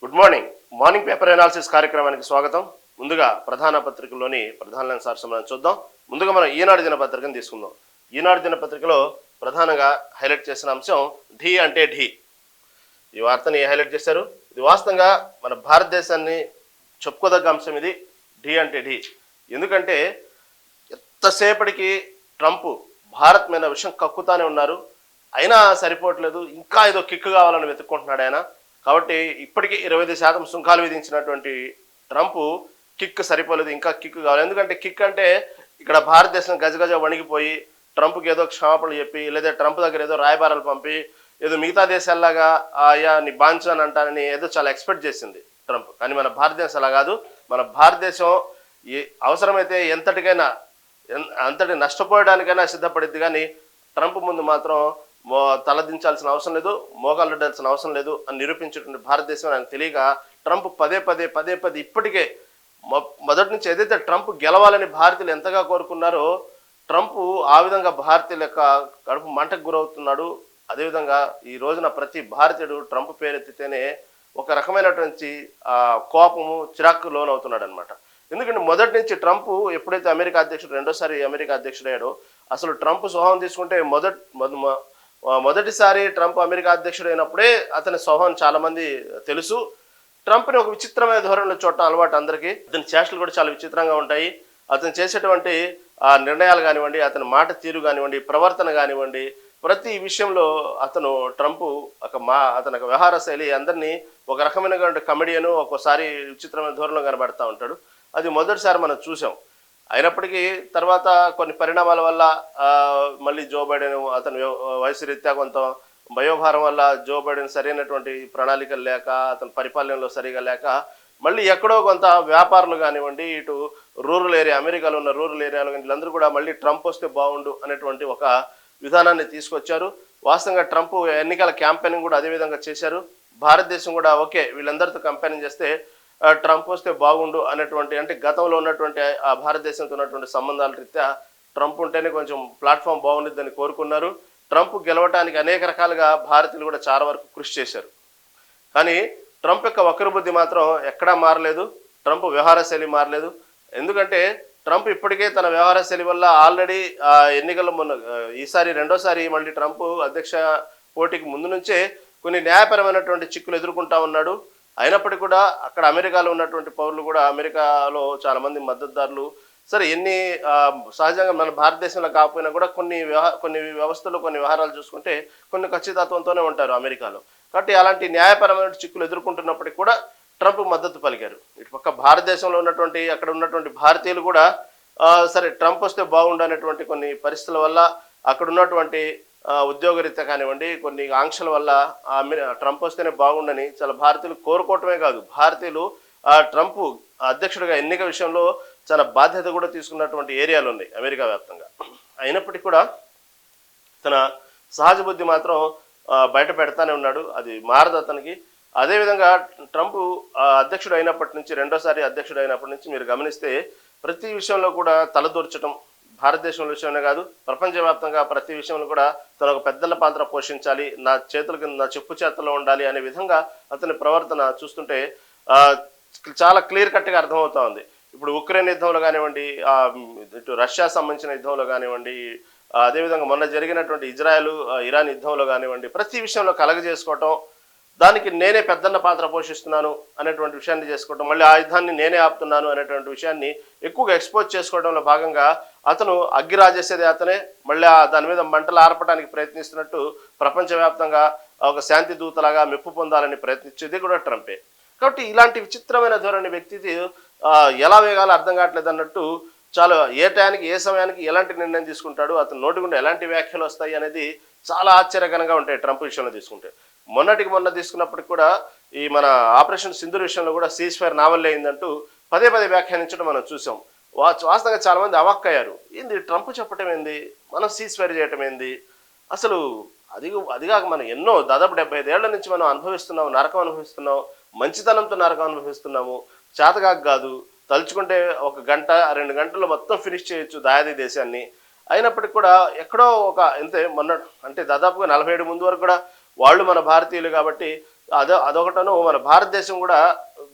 Good morning. Morning paper analysis కార్యక్రమానికి స్వాగతం. ముందుగా ప్రధాన పత్రికల్లోని ప్రధాన అంశాలను మనం చూద్దాం. ముందుగా మనం ఈనాడు దినపత్రికను తీసుకుందాం. ఈనాడు దినపత్రికలో ప్రధానంగా హైలైట్ చేసిన అంశం ఢీ అంటే ఢీ. ఈ వార్తని హైలైట్ చేశారు. ఇది వాస్తవంగా మన భారతదేశాన్ని చెప్పుకోదగ్గ అంశం ఇది. ఢీ అంటే ఢీ. ఎందుకంటే ఎంతసేపటికి ట్రంప్ భారత్ మీద విషయం కక్కుతానే ఉన్నారు, అయినా సరిపోవట్లేదు, ఇంకా ఏదో కిక్ కావాలని వెతుక్కుంటున్నాడు ఆయన. కాబట్టి ఇప్పటికీ 25% సుంకాలు విధించినటువంటి ట్రంప్ కిక్ సరిపోలేదు, ఇంకా కిక్ కావాలి. ఎందుకంటే కిక్ అంటే ఇక్కడ భారతదేశం గజగజ వణిగిపోయి ట్రంప్కి ఏదో క్షమాపణలు చెప్పి, లేదా ట్రంప్ దగ్గర ఏదో రాయబారాలు పంపి, ఏదో మిగతా దేశాల్లాగా అయ్యా నీ బాంచు అని అంటానని ఏదో చాలా ఎక్స్పెక్ట్ చేసింది ట్రంప్. కానీ మన భారతదేశం అలా కాదు. మన భారతదేశం అవసరమైతే అంతటి నష్టపోయడానికైనా సిద్ధపడిద్ది, కానీ ట్రంప్ ముందు మాత్రం తలదించాల్సిన అవసరం లేదు, మోకాళ్ళుడాల్సిన అవసరం లేదు అని నిరూపించేటువంటి భారతదేశం ఆయన తెలియక ట్రంప్ పదే పదే ఇప్పటికే మొదటి నుంచి ఏదైతే ట్రంప్ గెలవాలని భారతీయులు ఎంతగా కోరుకున్నారో, ట్రంప్ ఆ విధంగా భారతీయుల యొక్క కడుపు మంటకు గురవుతున్నాడు. అదేవిధంగా ఈ రోజున ప్రతి భారతీయుడు ట్రంప్ పేరెత్తితేనే ఒక రకమైనటువంటి కోపము, చిరాకు లోనవుతున్నాడు అనమాట. ఎందుకంటే మొదటి నుంచి ట్రంప్ ఎప్పుడైతే అమెరికా అధ్యక్షుడు రెండోసారి అమెరికా అధ్యక్షుడయ్యాడో, అసలు ట్రంప్ స్వభావం తీసుకుంటే మొదటిసారి ట్రంప్ అమెరికా అధ్యక్షుడు అయినప్పుడే అతని స్వభావం చాలా మంది తెలుసు. ట్రంప్ని ఒక విచిత్రమైన ధోరణిలో చూడటం అలవాటు అందరికీ. అతని చేష్టలు కూడా చాలా విచిత్రంగా ఉంటాయి. అతను చేసేటువంటి నిర్ణయాలు కానివ్వండి, అతని మాట తీరు కానివ్వండి, ప్రవర్తన కానివ్వండి, ప్రతి విషయంలో ట్రంప్ అతని వ్యవహార శైలి అందరినీ ఒక రకమైన కమెడియను, ఒక్కోసారి విచిత్రమైన ధోరణిలో కనబడతా ఉంటాడు. అది మొదటిసారి మనం చూసాం. అయినప్పటికీ తర్వాత కొన్ని పరిణామాల వల్ల మళ్ళీ జో బైడెన్ అతని వయసు రీత్యా కొంత వయోభారం వల్ల జో బైడెన్ సరైనటువంటి ప్రణాళికలు లేక, అతని పరిపాలనలో సరిగా లేక, మళ్ళీ ఎక్కడో కొంత వ్యాపారులు కానివ్వండి, ఇటు రూరల్ ఏరియా, అమెరికాలో ఉన్న రూరల్ ఏరియాలో వీళ్ళందరూ కూడా మళ్ళీ ట్రంప్ వస్తే బాగుండు అనేటువంటి ఒక విధానాన్ని తీసుకొచ్చారు. వాస్తవంగా ట్రంప్ ఎన్నికల క్యాంపెయినింగ్ కూడా అదేవిధంగా చేశారు. భారతదేశం కూడా ఓకే వీళ్ళందరితో కంపెయినింగ్ చేస్తే ట్రంప్ వస్తే బాగుండు అనేటువంటి, అంటే గతంలో ఉన్నటువంటి ఆ భారతదేశంతో ఉన్నటువంటి సంబంధాల రీత్యా ట్రంప్ ఉంటేనే కొంచెం ప్లాట్ఫామ్ బాగుండిద్దని కోరుకున్నారు. ట్రంప్ గెలవటానికి అనేక రకాలుగా భారతీయులు కూడా చాలా వరకు కృషి చేశారు. కానీ ట్రంప్ యొక్క వక్ర బుద్ధి మాత్రం ఎక్కడా మారలేదు, ట్రంప్ వ్యవహార శైలి మారలేదు. ఎందుకంటే ట్రంప్ ఇప్పటికే తన వ్యవహార శైలి వల్ల ఆల్రెడీ ఎన్నికల్లో ఈసారి రెండోసారి మళ్ళీ ట్రంప్ అధ్యక్ష పోటీకి ముందు నుంచే కొన్ని న్యాయపరమైనటువంటి చిక్కులు ఎదుర్కొంటా ఉన్నాడు. అయినప్పటికీ కూడా అక్కడ అమెరికాలో ఉన్నటువంటి పౌరులు కూడా, అమెరికాలో చాలామంది మద్దతుదారులు సరే సహజంగా మన భారతదేశంలో కాకపోయినా కూడా కొన్ని వ్యవస్థలు, కొన్ని వ్యవహారాలు చూసుకుంటే కొన్ని ఖచ్చితత్వంతోనే ఉంటారు అమెరికాలో. కాబట్టి అలాంటి న్యాయపరమైన చిక్కులు ఎదుర్కొంటున్నప్పటికీ కూడా ట్రంప్ మద్దతు పలికారు. ఇటు పక్క భారతదేశంలో ఉన్నటువంటి అక్కడ ఉన్నటువంటి భారతీయులు కూడా సరే ట్రంప్ వస్తే బాగుండు అనేటువంటి కొన్ని పరిస్థితుల వల్ల, అక్కడ ఉన్నటువంటి ఉద్యోగరీత్యా కానివ్వండి, కొన్ని ఆంక్షల వల్ల ట్రంప్ వస్తేనే బాగుండని చాలా భారతీయులు కోరుకోవటమే కాదు, భారతీయులు ట్రంప్ అధ్యక్షుడిగా ఎన్నిక విషయంలో చాలా బాధ్యత కూడా తీసుకున్నటువంటి ఏరియాలు ఉన్నాయి అమెరికా వ్యాప్తంగా. అయినప్పటికీ కూడా తన సహజ బుద్ధి మాత్రం బయట పెడతానే ఉన్నాడు, అది మారదు అతనికి. అదేవిధంగా ట్రంప్ అధ్యక్షుడు అయినప్పటి నుంచి, రెండోసారి అధ్యక్షుడు అయినప్పటి నుంచి మీరు గమనిస్తే ప్రతి విషయంలో కూడా తలదూర్చడం, భారతదేశం విషయమే కాదు ప్రపంచవ్యాప్తంగా ప్రతి విషయంలో కూడా తన ఒక పెద్దల పాత్ర పోషించాలి, నా చెప్పు చేతల్లో ఉండాలి అనే విధంగా అతని ప్రవర్తన చూస్తుంటే చాలా క్లియర్ కట్గా అర్థమవుతా ఉంది. ఇప్పుడు ఉక్రెయిన్ యుద్ధంలో కానివ్వండి, ఇటు రష్యా సంబంధించిన యుద్ధంలో కానివ్వండి, అదేవిధంగా మొన్న జరిగినటువంటి ఇజ్రాయెల్ ఇరాన్ యుద్ధంలో కానివ్వండి, ప్రతి విషయంలో కలగజేసుకోవటం, దానికి నేనే పెద్దన్న పాత్ర పోషిస్తున్నాను అనేటువంటి విషయాన్ని చేసుకోవటం, మళ్ళీ ఆ యుద్ధాన్ని నేనే ఆపుతున్నాను అనేటువంటి విషయాన్ని ఎక్కువగా ఎక్స్పోజ్ చేసుకోవడంలో భాగంగా అతను అగ్గి రాజేసేది అతనే, మళ్ళీ దాని మీద మంటలు ఆర్పడానికి ప్రయత్నిస్తున్నట్టు ప్రపంచవ్యాప్తంగా ఒక శాంతి దూతలాగా మెప్పు పొందాలని ప్రయత్నించేది కూడా ట్రంపే. కాబట్టి ఇలాంటి విచిత్రమైన ధోరణి వ్యక్తి ఎలా వేగాలో అర్థం కావట్లేదు అన్నట్టు, చాలా ఏ టయానికి ఏ సమయానికి ఎలాంటి నిర్ణయం తీసుకుంటాడు, అతను నోటి గుండా ఎలాంటి వ్యాఖ్యలు వస్తాయి అనేది చాలా ఆశ్చర్యకరంగా ఉంటాయి ట్రంప్ విషయంలో తీసుకుంటే. మొన్న తీసుకున్నప్పటికి కూడా ఈ మన ఆపరేషన్ సింధూర్ విషయంలో కూడా సీజ్ ఫైర్ నా వల్లే అయిందంటూ పదే వ్యాఖ్యానించడం మనం చూసాం. వాస్తవంగా చాలా మంది అవాక్కయ్యారు. ఏంది ట్రంప్ చెప్పటం ఏంది, మనం సీజ్ ఫైర్ చేయటం ఏంది, అసలు అదిగాక మనం ఎన్నో దాదాపు 75 ఏళ్ల నుంచి మనం అనుభవిస్తున్నాం, నరకం అనుభవిస్తున్నాం, మంచితనంతో నరకం అనుభవిస్తున్నాము. చేతగాక కాదు, తలుచుకుంటే 1 గంట 2 గంటల్లో మొత్తం ఫినిష్ చేయొచ్చు దాయాది దేశాన్ని. అయినప్పటికీ కూడా ఎక్కడో ఒక అంటే దాదాపుగా 47 ముందు వరకు కూడా వాళ్ళు మన భారతీయులు కాబట్టి అదొకటను. మన భారతదేశం కూడా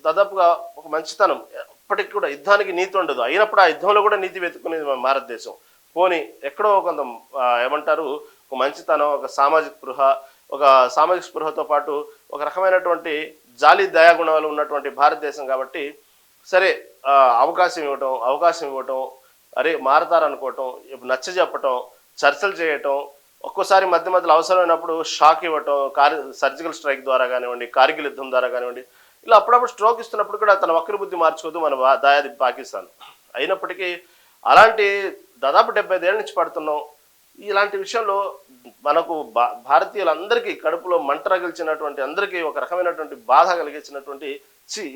దాదాపుగా ఒక మంచితనం, ఎప్పటికి కూడా యుద్ధానికి నీతి ఉండదు, అయినప్పుడు ఆ యుద్ధంలో కూడా నీతి వెతుక్కునేది మన భారతదేశం. పోని ఎక్కడో కొంత ఏమంటారు, ఒక మంచితనం, ఒక సామాజిక స్పృహతో పాటు ఒక రకమైనటువంటి జాలి దయాగుణాలు ఉన్నటువంటి భారతదేశం కాబట్టి సరే, అవకాశం ఇవ్వటం, అరే మారతారనుకోవటం, నచ్చ చెప్పటం, చర్చలు చేయటం, ఒక్కోసారి మధ్య మధ్యలో అవసరమైనప్పుడు షాక్ ఇవ్వటం, సర్జికల్ స్ట్రైక్ ద్వారా కానివ్వండి, కార్గిల్ యుద్ధం ద్వారా కానివ్వండి, ఇలా అప్పుడప్పుడు స్ట్రోక్ ఇస్తున్నప్పుడు కూడా తన వక్ర బుద్ధి మార్చుకోదు మన దాయాది పాకిస్తాన్. అయినప్పటికీ అలాంటి దాదాపు 75 ఏళ్ళ నుంచి పడుతున్నాం. ఇలాంటి విషయంలో మనకు భారతీయులందరికీ కడుపులో మంట రగిల్చినటువంటి, అందరికీ ఒక రకమైనటువంటి బాధ కలిగించినటువంటి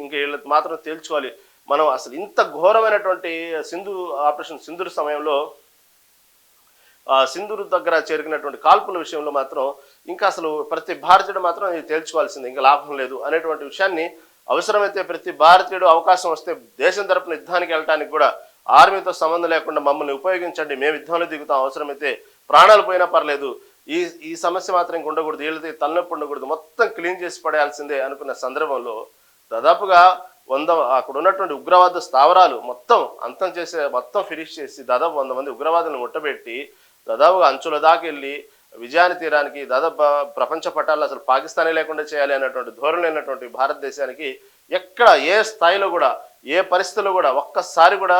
ఇంక వీళ్ళకి మాత్రం తేల్చుకోవాలి. మనం అసలు ఇంత ఘోరమైనటువంటి ఆపరేషన్ సింధూర్ సమయంలో సింధూరు దగ్గర జరిగినటువంటి కాల్పుల విషయంలో మాత్రం ఇంకా అసలు ప్రతి భారతీయుడు మాత్రం ఇది తేల్చుకోవాల్సింది, ఇంకా లాభం లేదు అనేటువంటి విషయాన్ని, అవసరమైతే ప్రతి భారతీయుడు అవకాశం వస్తే దేశం తరపున యుద్ధానికి వెళ్ళడానికి కూడా ఆర్మీతో సంబంధం లేకుండా మమ్మల్ని ఉపయోగించండి, మేము యుద్ధంలో దిగుతాం, అవసరమైతే ప్రాణాలు పోయినా పర్లేదు, ఈ సమస్య మాత్రం ఇంక ఉండకూడదు, వీళ్ళది తలనొప్పి ఉండకూడదు, మొత్తం క్లీన్ చేసి పడేయాల్సిందే అనుకున్న సందర్భంలో దాదాపుగా అక్కడ ఉన్నటువంటి ఉగ్రవాద స్థావరాలు మొత్తం ఫినిష్ చేసి దాదాపు 100 మంది ఉగ్రవాదులను ముట్టబెట్టి దాదాపుగా అంచుల దాకా వెళ్ళి విజయాన్ని తీరానికి దాదాపు ప్రపంచ పటాల్లో అసలు పాకిస్తానే లేకుండా చేయాలి అనేటువంటి ధోరణి అయినటువంటి భారతదేశానికి ఎక్కడ ఏ స్థాయిలో కూడా ఏ పరిస్థితుల్లో కూడా ఒక్కసారి కూడా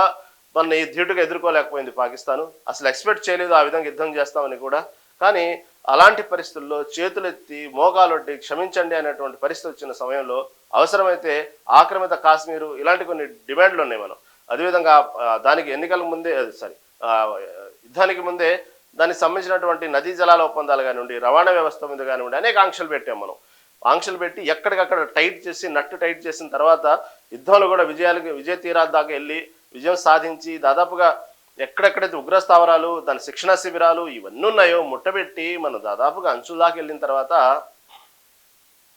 మన ధీటుగా ఎదుర్కోలేకపోయింది పాకిస్తాను. అసలు ఎక్స్పెక్ట్ చేయలేదు ఆ విధంగా యుద్ధం చేస్తామని కూడా. కానీ అలాంటి పరిస్థితుల్లో చేతులెత్తి మోకాలొడ్డి క్షమించండి అనేటువంటి పరిస్థితి వచ్చిన సమయంలో అవసరమైతే ఆక్రమిత కాశ్మీరు ఇలాంటి కొన్ని డిమాండ్లు ఉన్నాయి. మనం అదేవిధంగా దానికి యుద్ధానికి ముందే దానికి సంబంధించినటువంటి నదీ జలాల ఒప్పందాలు కానివ్వండి, రవాణా వ్యవస్థ మీద కానివ్వండి, అనేక ఆంక్షలు పెట్టాం మనం. ఆంక్షలు పెట్టి ఎక్కడికక్కడ నట్టు టైట్ చేసిన తర్వాత యుద్ధంలో కూడా విజయ తీరాల దాకా వెళ్ళి విజయం సాధించి దాదాపుగా ఎక్కడెక్కడైతే ఉగ్రస్థావరాలు, దాని శిక్షణా శిబిరాలు ఇవన్నీ ఉన్నాయో ముట్టబెట్టి మనం దాదాపుగా అంచుల దాకా వెళ్ళిన తర్వాత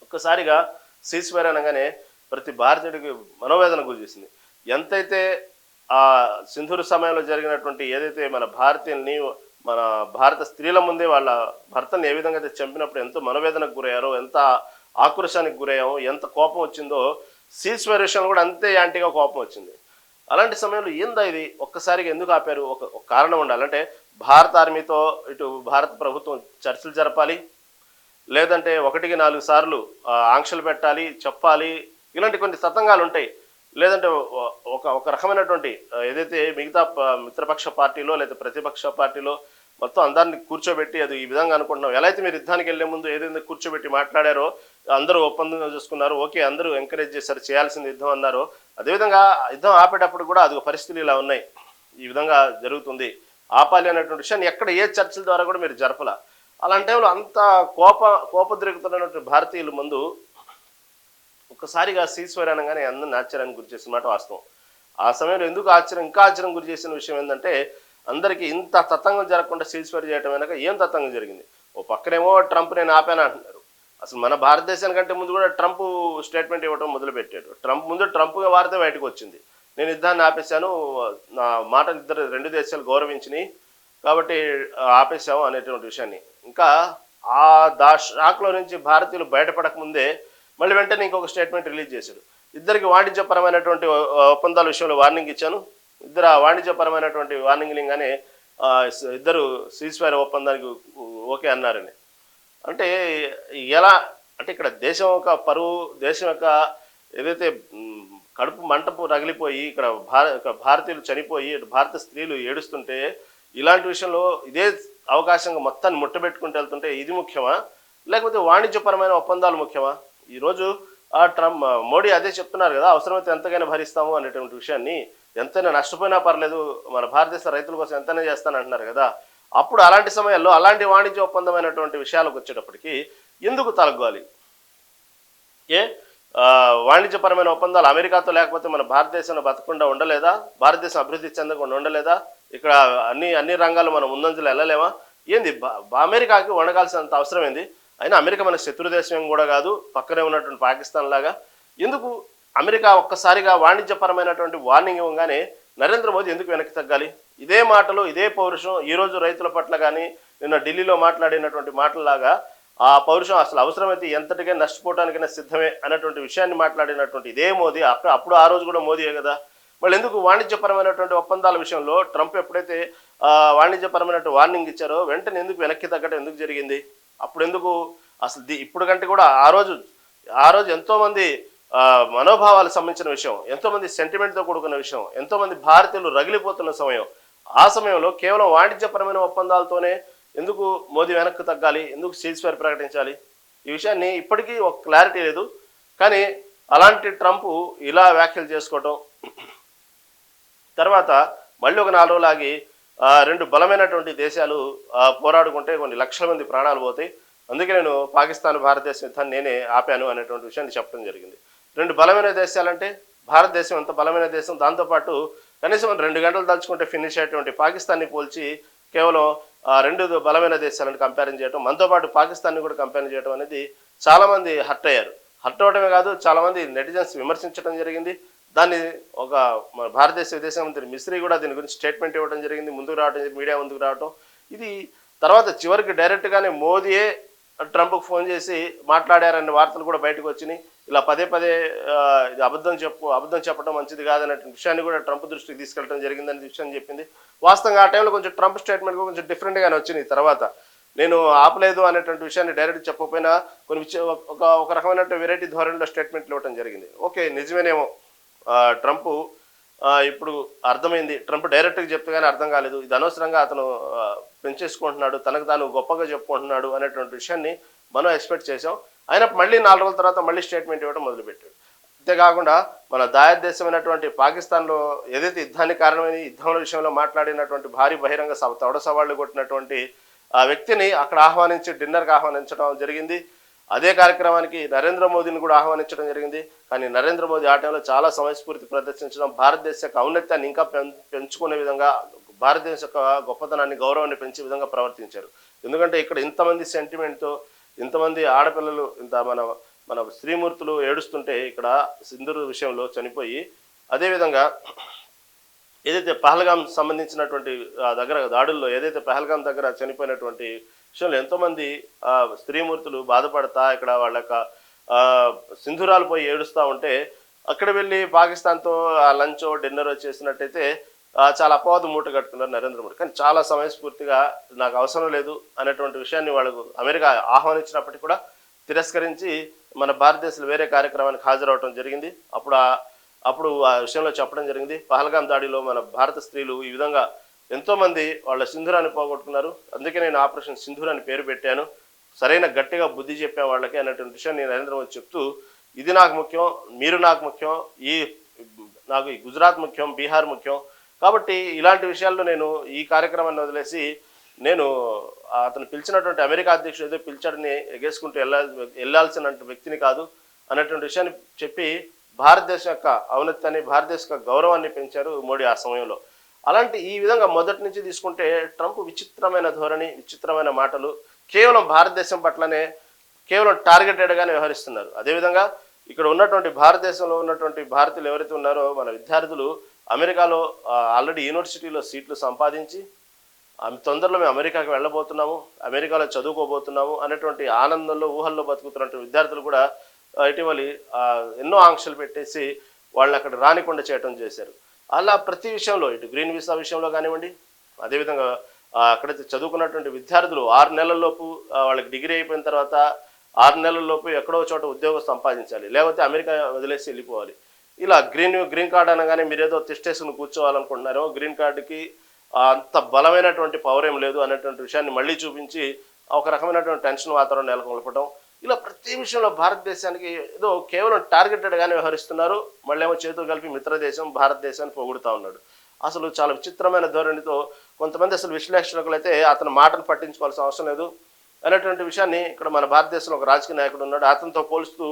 ఒక్కసారిగా సీజ్ఫైర్ అనగానే ప్రతి భారతీయుడికి మనోవేదన గురి చేసింది. ఎంతైతే ఆ సింధూరు సమయంలో జరిగినటువంటి ఏదైతే మన భారతీయుల్ని, మన భారత స్త్రీల ముందే వాళ్ళ భర్తని ఏ విధంగా అయితే చంపినప్పుడు ఎంతో మనోవేదనకు గురయ్యారో, ఎంత ఆక్రోశానికి గురయ్యామో, ఎంత కోపం వచ్చిందో, సీజ్ఫైర్ విషయంలో కూడా అంతే యాంటీగా కోపం వచ్చింది. అలాంటి సమయంలో ఏందా ఇది, ఒక్కసారిగా ఎందుకు ఆపారు? ఒక కారణం ఉండాలంటే భారత ఆర్మీతో ఇటు భారత ప్రభుత్వం చర్చలు జరపాలి, లేదంటే 1-4 సార్లు ఆంక్షలు పెట్టాలి, చెప్పాలి, ఇలాంటి కొన్ని తతంగాలు ఉంటాయి. లేదంటే ఒక రకమైనటువంటి ఏదైతే మిగతా మిత్రపక్ష పార్టీలో లేదా ప్రతిపక్ష పార్టీలో మొత్తం అందరినీ కూర్చోబెట్టి అది ఈ విధంగా అనుకుంటున్నాం, ఎలా అయితే మీరు యుద్ధానికి వెళ్లే ముందు ఏదైతే కూర్చోబెట్టి మాట్లాడారో, అందరూ ఒప్పందం చేసుకున్నారు, ఓకే అందరూ ఎంకరేజ్ చేశారు, చేయాల్సింది యుద్ధం అన్నారో, అదేవిధంగా యుద్ధం ఆపేటప్పుడు కూడా అది పరిస్థితులు ఇలా ఉన్నాయి, ఈ విధంగా జరుగుతుంది, ఆపాలి అనేటువంటి విషయాన్ని ఎక్కడ ఏ చర్చల ద్వారా కూడా మీరు జరపలా. అలాంటి టైంలో అంత కోపద్రేకుతున్నటువంటి భారతీయుల ముందు ఒక్కసారిగా సీజ్ఫైర్ అనగానే అందరిని ఆశ్చర్యానికి గురి చేసిన మాట వాస్తవం. ఆ సమయంలో ఎందుకు ఇంకా ఆశ్చర్యం గురి చేసిన విషయం ఏంటంటే, అందరికీ ఇంత తతంగం జరగకుండా సీజ్ఫైర్ చేయడం వెనక ఏం తతంగం జరిగింది? ఓ పక్కనేమో ట్రంప్ నేను ఆపాను అంటున్నారు. అసలు మన భారతదేశానికంటే ముందు కూడా ట్రంప్ స్టేట్మెంట్ ఇవ్వడం మొదలుపెట్టాడు. ట్రంప్గా వారితే బయటకు వచ్చింది, నేను యుద్ధాన్ని ఆపేశాను, నా మాటలు 2 దేశాలు గౌరవించినాయి కాబట్టి ఆపేశాము అనేటువంటి విషయాన్ని. ఇంకా షాక్లో నుంచి భారతీయులు బయటపడక ముందే మళ్ళీ వెంటనే ఇంకొక స్టేట్మెంట్ రిలీజ్ చేశాడు. ఇద్దరికి వాణిజ్యపరమైనటువంటి ఒప్పందాల విషయంలో వార్నింగ్ ఇచ్చాను, ఇద్దరు వాణిజ్యపరమైనటువంటి వార్నింగ్ గానే ఇద్దరు సీజ్ఫైర్ ఒప్పందానికి ఓకే అన్నారని. అంటే ఎలా అంటే ఇక్కడ దేశం యొక్క పరువు, దేశం యొక్క ఏదైతే కడుపు మంటపు రగిలిపోయి ఇక్కడ భారతీయులు చనిపోయి భారత స్త్రీలు ఏడుస్తుంటే, ఇలాంటి విషయంలో ఇదే అవకాశంగా మొత్తాన్ని ముట్టబెట్టుకుంటూ వెళ్తుంటే ఇది ముఖ్యమా, లేకపోతే వాణిజ్యపరమైన ఒప్పందాలు ముఖ్యమా? ఈరోజు మోడీ అదే చెప్తున్నారు కదా, అవసరమైతే ఎంతకైనా భరిస్తాము అనేటువంటి విషయాన్ని, ఎంతైనా నష్టపోయినా పర్లేదు మన భారతదేశ రైతుల కోసం ఎంతైనా చేస్తానంటున్నారు కదా. అప్పుడు అలాంటి సమయాల్లో అలాంటి వాణిజ్య ఒప్పందమైనటువంటి విషయాలకు వచ్చేటప్పటికి ఎందుకు తలగ్గాలి? వాణిజ్యపరమైన ఒప్పందాలు అమెరికాతో లేకపోతే మన భారతదేశంలో బతకుండా ఉండలేదా? భారతదేశం అభివృద్ధి చెందకుండా ఉండలేదా? ఇక్కడ అన్ని రంగాల్లో మనం ముందంజలు వెళ్ళలేమా? ఏంది అమెరికాకి వణగాల్సినంత అవసరం ఏంది? అయినా అమెరికా మన శత్రు దేశం కూడా కాదు, పక్కనే ఉన్నటువంటి పాకిస్తాన్ లాగా. ఎందుకు అమెరికా ఒక్కసారిగా వాణిజ్యపరమైనటువంటి వార్నింగ్ ఇవ్వగానే నరేంద్ర మోదీ ఎందుకు వెనక్కి తగ్గాలి? ఇదే మాటలు, ఇదే పౌరుషం ఈరోజు రైతుల పట్ల కానీ నిన్న ఢిల్లీలో మాట్లాడినటువంటి మాటలలాగా ఆ పౌరుషం అసలు అవసరమైతే ఎంతటికైనా నష్టపోవడానికైనా సిద్ధమే అన్నటువంటి విషయాన్ని మాట్లాడినటువంటి ఇదే మోదీ అప్పుడు ఆ రోజు కూడా మోదీయే కదా. మళ్ళీ ఎందుకు వాణిజ్యపరమైనటువంటి ఒప్పందాల విషయంలో ట్రంప్ ఎప్పుడైతే వాణిజ్యపరమైనటువంటి వార్నింగ్ ఇచ్చారో వెంటనే ఎందుకు వెనక్కి తగ్గడం ఎందుకు జరిగింది? అప్పుడు ఎందుకు అసలు ఇప్పుడు కంటే కూడా ఆ రోజు ఎంతోమంది మనోభావాలకు సంబంధించిన విషయం, ఎంతోమంది సెంటిమెంట్తో కూడుకున్న విషయం, ఎంతోమంది భారతీయులు రగిలిపోతున్న సమయం. ఆ సమయంలో కేవలం వాణిజ్యపరమైన ఒప్పందాలతోనే ఎందుకు మోదీ వెనక్కి తగ్గాలి, ఎందుకు సీజ్ఫైర్ ప్రకటించాలి? ఈ విషయాన్ని ఇప్పటికీ ఒక క్లారిటీ లేదు. కానీ అలాంటి ట్రంప్ ఇలా వ్యాఖ్యలు చేసుకోవటం, తర్వాత మళ్ళీ ఒక 4 రోజులాగి 2 బలమైనటువంటి దేశాలు పోరాడుకుంటే కొన్ని లక్షల మంది ప్రాణాలు పోతాయి, అందుకే నేను పాకిస్తాన్ భారతదేశం యుద్ధాన్ని నేనే ఆపాను అనేటువంటి విషయాన్ని చెప్పడం జరిగింది. 2 బలమైన దేశాలంటే భారతదేశం ఎంత బలమైన దేశం, దాంతోపాటు కనీసం 2 గంటలు తలుచుకుంటే ఫినిష్ అయ్యేటువంటి పాకిస్తాన్ని పోల్చి కేవలం 2 బలమైన దేశాలను కంపేరింగ్ చేయడం, మనతో పాటు పాకిస్తాన్ని కూడా కంపేర్ చేయడం అనేది చాలామంది హర్ట్ అయ్యారు. హర్ట్ అవడమే కాదు, చాలామంది నెటిజన్స్ విమర్శించడం జరిగింది. దాన్ని ఒక మన భారతదేశ విదేశాంగ మంత్రి మిస్రీ కూడా దీని గురించి స్టేట్మెంట్ ఇవ్వడం జరిగింది, ముందుకు రావడం, మీడియా ముందుకు రావడం. ఇది తర్వాత చివరికి డైరెక్ట్గానే మోదీయే ట్రంప్కి ఫోన్ చేసి మాట్లాడారనే వార్తలు కూడా బయటకు వచ్చినాయి. ఇలా పదే ఇది అబద్ధం చెప్పడం మంచిది కాదనే విషయాన్ని కూడా ట్రంప్ దృష్టికి తీసుకెళ్ళడం జరిగిందనే విషయాన్ని చెప్పింది. వాస్తవంగా ఆ టైంలో కొంచెం ట్రంప్ స్టేట్మెంట్ కొంచెం డిఫరెంట్గానే వచ్చినాయి. తర్వాత నేను ఆపలేదు అనేటువంటి విషయాన్ని డైరెక్ట్ చెప్పకపోయినా కొన్ని ఒక రకమైన వెరైటీ ధోరణిలో స్టేట్మెంట్లు ఇవ్వడం జరిగింది. ఓకే, నిజమేనేమో ట్రంప్ ఇప్పుడు అర్థమైంది, ట్రంప్ డైరెక్ట్గా చెప్తే కానీ అర్థం కాలేదు, ఇది అనవసరంగా అతను పెంచేసుకుంటున్నాడు, తనకు తాను గొప్పగా చెప్పుకుంటున్నాడు అనేటువంటి విషయాన్ని మనం ఎక్స్పెక్ట్ చేసాం. అయినా మళ్ళీ 4 రోజుల తర్వాత మళ్ళీ స్టేట్మెంట్ ఇవ్వడం మొదలుపెట్టాడు. అంతేకాకుండా మన దాయాదేశమైనటువంటి పాకిస్తాన్లో ఏదైతే యుద్ధానికి కారణమైన యుద్ధం విషయంలో మాట్లాడినటువంటి భారీ బహిరంగ తొడ సవాళ్లు కొట్టినటువంటి ఆ వ్యక్తిని అక్కడ డిన్నర్కి ఆహ్వానించడం జరిగింది. అదే కార్యక్రమానికి నరేంద్ర మోదీని కూడా ఆహ్వానించడం జరిగింది. కానీ నరేంద్ర మోదీ ఆ టైంలో చాలా సమయస్ఫూర్తి ప్రదర్శించడం, భారతదేశ యొక్క ఔన్నత్యాన్ని ఇంకా పెంచుకునే విధంగా, భారతదేశ యొక్క గొప్పతనాన్ని, గౌరవాన్ని పెంచే విధంగా ప్రవర్తించారు. ఎందుకంటే ఇక్కడ ఇంతమంది సెంటిమెంట్తో, ఇంతమంది ఆడపిల్లలు, మన స్త్రీమూర్తులు ఏడుస్తుంటే ఇక్కడ సింధూరు విషయంలో చనిపోయి, అదేవిధంగా ఏదైతే పహల్గాం సంబంధించినటువంటి దగ్గర దాడుల్లో ఏదైతే పహల్గాం దగ్గర చనిపోయినటువంటి విషయంలో ఎంతోమంది స్త్రీమూర్తులు బాధపడతా ఇక్కడ వాళ్ళ యొక్క సింధూరాలు పోయి ఏడుస్తూ ఉంటే, అక్కడ వెళ్ళి పాకిస్తాన్తో లంచో డిన్నరో చేసినట్టయితే చాలా అపవాదు మూట కట్టుకున్నారు నరేంద్ర మోడీ. కానీ చాలా సమయస్ఫూర్తిగా నాకు అవసరం లేదు అనేటువంటి విషయాన్ని వాళ్ళకు అమెరికా ఆహ్వానించినప్పటికీ కూడా తిరస్కరించి మన భారతదేశంలో వేరే కార్యక్రమానికి హాజరవడం జరిగింది. అప్పుడు ఆ విషయంలో చెప్పడం జరిగింది, పహల్గాం దాడిలో మన భారత స్త్రీలు ఈ విధంగా ఎంతోమంది వాళ్ళ సింధూరాన్ని పోగొట్టుకున్నారు, అందుకే నేను ఆపరేషన్ సింధూర్ అని పేరు పెట్టాను, సరైన గట్టిగా బుద్ధి చెప్పే వాళ్ళకి అన్నటువంటి విషయాన్ని నరేంద్ర మోదీ చెప్తూ, ఇది నాకు ముఖ్యం, మీరు నాకు ముఖ్యం, నాకు ఈ గుజరాత్ ముఖ్యం, బీహార్ ముఖ్యం, కాబట్టి ఇలాంటి విషయాల్లో నేను ఈ కార్యక్రమాన్ని వదిలేసి నేను అతను పిలిచినటువంటి అమెరికా అధ్యక్షుడు ఏదో పిలిచాడని ఎగేసుకుంటూ వెళ్ళాల్సిన వ్యక్తిని కాదు అన్నటువంటి విషయాన్ని చెప్పి భారతదేశం యొక్క ఔన్నత్యాన్ని, భారతదేశ యొక్క గౌరవాన్ని పెంచారు మోడీ ఆ సమయంలో. అలాంటి ఈ విధంగా మొదటి నుంచి తీసుకుంటే ట్రంప్ విచిత్రమైన ధోరణి, విచిత్రమైన మాటలు, కేవలం భారతదేశం పట్లనే కేవలం టార్గెటెడ్గానే వ్యవహరిస్తున్నారు. అదేవిధంగా ఇక్కడ ఉన్నటువంటి భారతదేశంలో ఉన్నటువంటి భారతీయులు ఎవరైతే ఉన్నారో మన విద్యార్థులు అమెరికాలో ఆల్రెడీ యూనివర్సిటీలో సీట్లు సంపాదించి తొందరలో మేము అమెరికాకి వెళ్ళబోతున్నాము, అమెరికాలో చదువుకోబోతున్నాము అనేటువంటి ఆనందంలో, ఊహల్లో బతుకుతున్నటువంటి విద్యార్థులు కూడా ఇటీవలి ఎన్నో ఆంక్షలు పెట్టేసి వాళ్ళని అక్కడ రానికుండా చేయటం చేశారు. అలా ప్రతి విషయంలో, ఇటు గ్రీన్ వీసా విషయంలో కానివ్వండి, అదేవిధంగా అక్కడైతే చదువుకున్నటువంటి విద్యార్థులు 6 నెలల్లోపు వాళ్ళకి డిగ్రీ అయిపోయిన తర్వాత 6 నెలల్లోపు ఎక్కడో చోట ఉద్యోగం సంపాదించాలి, లేకపోతే అమెరికా వదిలేసి వెళ్ళిపోవాలి. ఇలా గ్రీన్ కార్డ్ అనగానే మీరేదో తిష్టేసుకుని కూర్చోవాలనుకుంటున్నారో, గ్రీన్ కార్డుకి అంత బలమైనటువంటి పవర్ ఏం లేదు అనేటువంటి విషయాన్ని మళ్ళీ చూపించి ఒక రకమైనటువంటి టెన్షన్ వాతావరణం నెలకొల్పడం, ఇలా ప్రతి విషయంలో భారతదేశానికి ఏదో కేవలం టార్గెటెడ్గానే వ్యవహరిస్తున్నారు. మళ్ళీ ఏమో చేతులు కలిపి మిత్రదేశం భారతదేశాన్ని పొగుడుతూ ఉన్నాడు. అసలు చాలా విచిత్రమైన ధోరణితో కొంతమంది అసలు విశ్లేషకులు అయితే అతని మాటను పట్టించుకోవాల్సిన అవసరం లేదు అనేటువంటి విషయాన్ని, ఇక్కడ మన భారతదేశంలో ఒక రాజకీయ నాయకుడు ఉన్నాడు, అతనితో పోలుస్తూ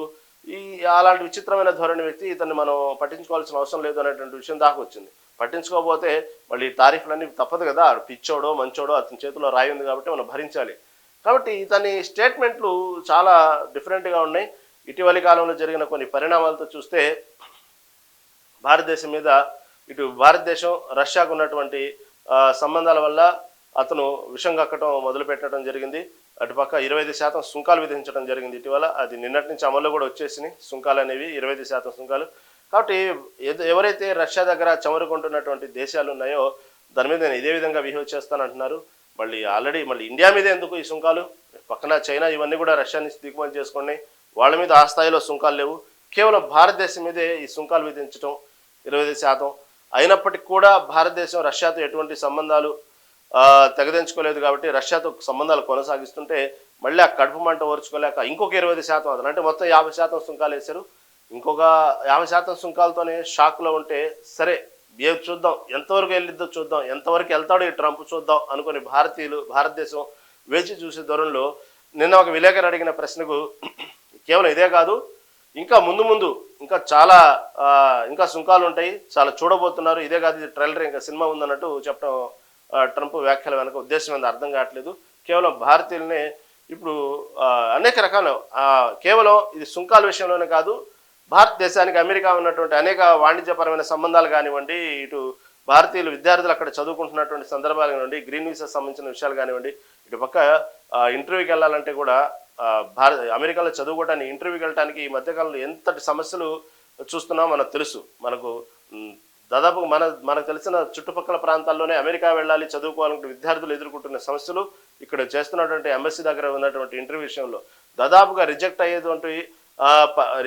అలాంటి విచిత్రమైన ధోరణి వ్యక్తి, ఇతన్ని మనం పట్టించుకోవాల్సిన అవసరం లేదు అనేటువంటి విషయం దాకా వచ్చింది. పట్టించుకోకపోతే మళ్ళీ తారీఫ్లన్నీ తప్పదు కదా, పిచ్చోడో మంచోడో అతని చేతిలో రాయి ఉంది కాబట్టి మనం భరించాలి. కాబట్టి ఇతని స్టేట్మెంట్లు చాలా డిఫరెంట్గా ఉన్నాయి. ఇటీవలి కాలంలో జరిగిన కొన్ని పరిణామాలతో చూస్తే భారతదేశం మీద, ఇటు భారతదేశం రష్యాకు ఉన్నటువంటి సంబంధాల వల్ల అతను విషం కక్కడం మొదలుపెట్టడం జరిగింది. అటుపక్క 25% సుంకాలు విధించడం జరిగింది ఇటీవల. అది నిన్నటి నుంచి అమల్లో కూడా వచ్చేసినాయి సుంకాలు అనేవి, 25% సుంకాలు. కాబట్టి ఎవరైతే రష్యా దగ్గర చమురుకుంటున్నటువంటి దేశాలు ఉన్నాయో దాని మీద నేను ఇదే విధంగా బిహేవ్ చేస్తానంటున్నారు. మళ్ళీ ఇండియా మీద ఎందుకు ఈ సుంకాలు? పక్కన చైనా ఇవన్నీ కూడా రష్యా నుంచి దిగుమతి చేసుకున్నాయి, వాళ్ళ మీద ఆ స్థాయిలో సుంకాలు లేవు. కేవలం భారతదేశం మీదే ఈ సుంకాలు విధించడం 25%. అయినప్పటికీ కూడా భారతదేశం రష్యాతో ఎటువంటి సంబంధాలు తెగదించుకోలేదు కాబట్టి రష్యాతో సంబంధాలు కొనసాగిస్తుంటే మళ్ళీ ఆ కడుపు మంట ఓర్చుకోలేక ఇంకొక 25% అదనంటే అంటే మొత్తం 50% సుంకాలు వేశారు. ఇంకొక 50% సుంకాలతోనే షాక్లో ఉంటే సరే చూద్దాం ఎంతవరకు వెళ్ళిద్దో చూద్దాం, ఎంతవరకు వెళ్తాడో ఈ ట్రంప్ చూద్దాం అనుకుని భారతదేశం వేచి చూసే ధోరణిలో నిన్న ఒక విలేకరు అడిగిన ప్రశ్నకు కేవలం ఇదే కాదు, ఇంకా ముందు ఇంకా చాలా ఇంకా సుంకాలు ఉంటాయి, చాలా చూడబోతున్నారు, ఇదే కాదు ఇది ట్రైలర్ ఇంకా సినిమా ఉందన్నట్టు చెప్పడం ట్రంప్ వ్యాఖ్యల వెనక ఉద్దేశం ఏందో అర్థం కావట్లేదు. కేవలం భారతీయులనే ఇప్పుడు అనేక రకాల కేవలం ఇది సుంకాల విషయంలోనే కాదు, భారతదేశానికి అమెరికా ఉన్నటువంటి అనేక వాణిజ్యపరమైన సంబంధాలు కానివ్వండి, ఇటు భారతీయులు విద్యార్థులు అక్కడ చదువుకుంటున్నటువంటి సందర్భాలు కానివ్వండి, గ్రీన్ వీసా సంబంధించిన విషయాలు కానివ్వండి, ఇటు పక్క ఇంటర్వ్యూకి వెళ్ళాలంటే కూడా అమెరికాలో చదువుకోవడానికి ఇంటర్వ్యూకి వెళ్ళడానికి ఈ మధ్యకాలంలో ఎంతటి సమస్యలు చూస్తున్నామో మనకు తెలుసు. దాదాపు మనకు తెలిసిన చుట్టుపక్కల ప్రాంతాల్లోనే అమెరికా వెళ్ళాలి చదువుకోవాలంటే విద్యార్థులు ఎదుర్కొంటున్న సమస్యలు ఇక్కడ చేస్తున్నటువంటి ఎంబసీ దగ్గర ఉన్నటువంటి ఇంటర్వ్యూ విషయంలో దాదాపుగా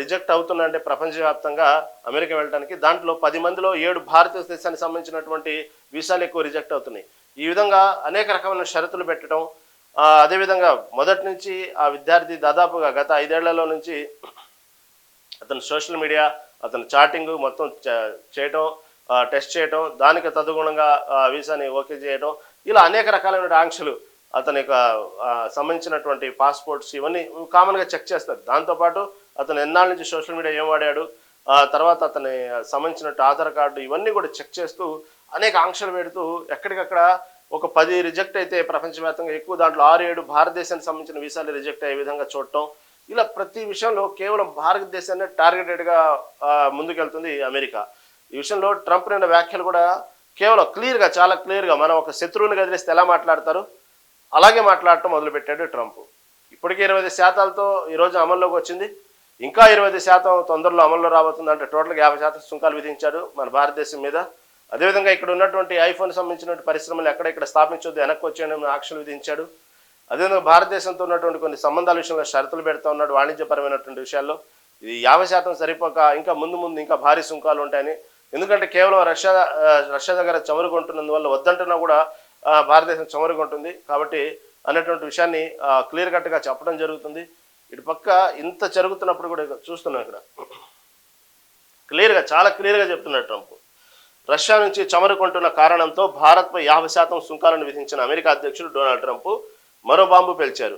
రిజెక్ట్ అవుతుందంటే ప్రపంచవ్యాప్తంగా అమెరికా వెళ్ళడానికి దాంట్లో 10 మందిలో 7 భారతదేశానికి సంబంధించినటువంటి వీసాలు ఎక్కువ రిజెక్ట్ అవుతున్నాయి. ఈ విధంగా అనేక రకమైన షరతులు పెట్టడం, అదేవిధంగా మొదటి నుంచి ఆ విద్యార్థి దాదాపుగా గత 5 ఏళ్లలో నుంచి అతను సోషల్ మీడియా, అతను చాటింగ్ మొత్తం చేయటం, టెస్ట్ చేయటం, దానికి తదనుగుణంగా వీసాని ఓకే చేయటం, ఇలా అనేక రకాలైన ఆంక్షలు అతని సంబంధించినటువంటి పాస్పోర్ట్స్ ఇవన్నీ కామన్గా చెక్ చేస్తారు. దాంతోపాటు అతను ఎన్నాళ్ళ నుంచి సోషల్ మీడియా ఏం వాడాడు, తర్వాత అతని సంబంధించినట్టు ఆధార్ కార్డు ఇవన్నీ కూడా చెక్ చేస్తూ అనేక ఆంక్షలు పెడుతూ ఎక్కడికక్కడ ఒక 10 రిజెక్ట్ అయితే ప్రపంచవ్యాప్తంగా ఎక్కువ దాంట్లో 6-7 భారతదేశానికి సంబంధించిన వీసాలు రిజెక్ట్ అయ్యే విధంగా చూడటం, ఇలా ప్రతి విషయంలో కేవలం భారతదేశాన్ని టార్గెటెడ్గా ముందుకెళ్తుంది అమెరికా. ఈ విషయంలో ట్రంప్ నిన్న వ్యాఖ్యలు కూడా కేవలం చాలా క్లియర్గా మనం ఒక శత్రువుని గదిలిస్తే ఎలా మాట్లాడతారు అలాగే మాట్లాడటం మొదలుపెట్టాడు ట్రంప్. ఇప్పటికే 25%తో ఈరోజు అమల్లోకి వచ్చింది, ఇంకా 20% తొందరలో అమల్లో రాబోతుంది. అంటే టోటల్గా 50% సుంకాలు విధించాడు మన భారతదేశం మీద. అదేవిధంగా ఇక్కడ ఉన్నటువంటి ఐఫోన్ సంబంధించినటువంటి పరిశ్రమలు ఎక్కడెక్కడ స్థాపించొద్దు, వెనక్కి వచ్చేయడం ఆంక్షలు విధించాడు. అదేవిధంగా భారతదేశంతో ఉన్నటువంటి కొన్ని సంబంధాల విషయంలో షరతులు పెడతా ఉన్నాడు వాణిజ్యపరమైనటువంటి విషయాల్లో. ఇది 50% సరిపోక ఇంకా ముందు ఇంకా భారీ సుంకాలు ఉంటాయని, ఎందుకంటే కేవలం రష్యా దగ్గర చమురు కొంటున్నందువల్ల వద్దంటున్నా కూడా భారతదేశం చమురు కొంటుంది కాబట్టి అనేటువంటి విషయాన్ని క్లియర్ కట్గా చెప్పడం జరుగుతుంది. ఇటు పక్క ఇంత జరుగుతున్నప్పుడు కూడా చూస్తున్నాం ఇక్కడ చాలా క్లియర్గా చెప్తున్నాడు ట్రంప్. రష్యా నుంచి చమురు కొంటున్న కారణంతో భారత్పై 50% సుంకాలను విధించిన అమెరికా అధ్యక్షుడు డొనాల్డ్ ట్రంప్ మరో బాంబు పేల్చారు.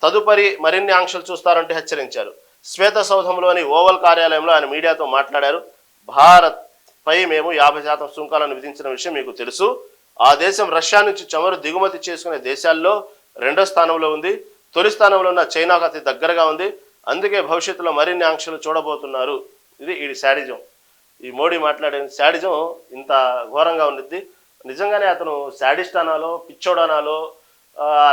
తదుపరి మరిన్ని ఆంక్షలు చూస్తారంటే హెచ్చరించారు. శ్వేత సౌధంలోని ఓవల్ కార్యాలయంలో ఆయన మీడియాతో మాట్లాడారు. భారత్పై మేము 50% సుంకాలను విధించిన విషయం మీకు తెలుసు. ఆ దేశం రష్యా నుంచి చమురు దిగుమతి చేసుకునే దేశాల్లో 2వ స్థానంలో ఉంది. తొలి స్థానంలో ఉన్న చైనాకు అతి దగ్గరగా ఉంది. అందుకే భవిష్యత్తులో మరిన్ని ఆంక్షలు చూడబోతున్నారు. ఇది శాడిజం. ఈ మోడీ మాట్లాడే శాడిజం ఇంత ఘోరంగా ఉండిద్ది. నిజంగానే అతను శాడిస్ట్ అనాలో, పిచ్చోడనాలో,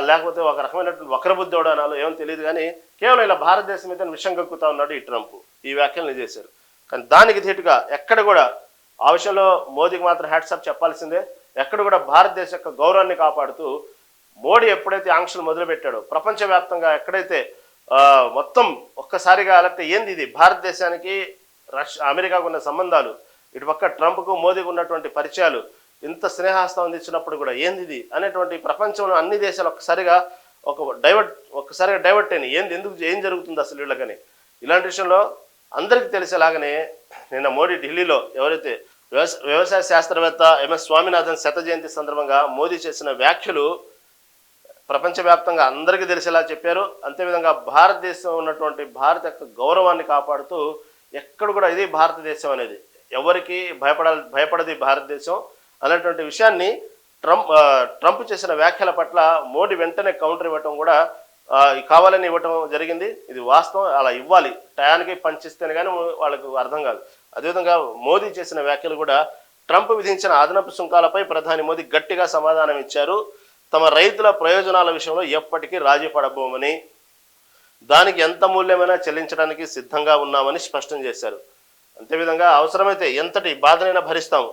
లేకపోతే ఒక రకమైనటువంటి వక్రబుద్ధోడనాలో ఏమో తెలియదు, కానీ కేవలం ఇలా భారతదేశం మీద విషం కక్కుతా ఉన్నాడు ఈ ట్రంప్. ఈ వ్యాఖ్యలను చేశారు. కానీ దానికి ధీటుగా ఎక్కడ కూడా ఆ విషయంలో మోదీకి మాత్రం హ్యాట్సాప్ చెప్పాల్సిందే. ఎక్కడ కూడా భారతదేశ యొక్క గౌరవాన్ని కాపాడుతూ మోడీ ఎప్పుడైతే ఆంక్షలు మొదలుపెట్టాడో ప్రపంచవ్యాప్తంగా ఎక్కడైతే మొత్తం ఒక్కసారిగా అలాంటి ఏంది ఇది భారతదేశానికి అమెరికాకు ఉన్న సంబంధాలు, ఇటుపక్క ట్రంప్కు మోదీకి ఉన్నటువంటి పరిచయాలు, ఇంత స్నేహాస్తం అందించినప్పుడు కూడా ఏంది ఇది అనేటువంటి ప్రపంచంలో అన్ని దేశాలు ఒక్కసారిగా డైవర్ట్ అయినాయి. ఏం జరుగుతుంది అసలు వీళ్ళకని. ఇలాంటి విషయంలో అందరికీ తెలిసేలాగానే నిన్న మోడీ ఢిల్లీలో ఎవరైతే వ్యవసాయ శాస్త్రవేత్త ఎంఎస్ స్వామినాథన్ శత జయంతి సందర్భంగా మోదీ చేసిన వ్యాఖ్యలు ప్రపంచవ్యాప్తంగా అందరికీ తెలిసేలా చెప్పారు. అంతేవిధంగా భారతదేశం ఉన్నటువంటి భారత యొక్క గౌరవాన్ని కాపాడుతూ ఎక్కడ కూడా ఇది భారతదేశం అనేది ఎవరికి భయపడది భారతదేశం అనేటువంటి విషయాన్ని ట్రంప్ చేసిన వ్యాఖ్యల పట్ల మోడీ వెంటనే కౌంటర్ ఇవ్వటం కూడా కావాలని ఇవ్వటం జరిగింది. ఇది వాస్తవం, అలా ఇవ్వాలి, టయానికి పంచిస్తేనే కానీ వాళ్ళకు అర్థం కాదు. అదేవిధంగా మోదీ చేసిన వ్యాఖ్యలు కూడా ట్రంప్ విధించిన అదనపు సుంకాలపై ప్రధాని మోదీ గట్టిగా సమాధానం ఇచ్చారు. తమ రైతుల ప్రయోజనాల విషయంలో ఎప్పటికీ రాజీ పడబోమని, దానికి ఎంత మూల్యమైనా చెల్లించడానికి సిద్ధంగా ఉన్నామని స్పష్టం చేశారు. అంతేవిధంగా అవసరమైతే ఎంతటి బాధనైనా భరిస్తాము,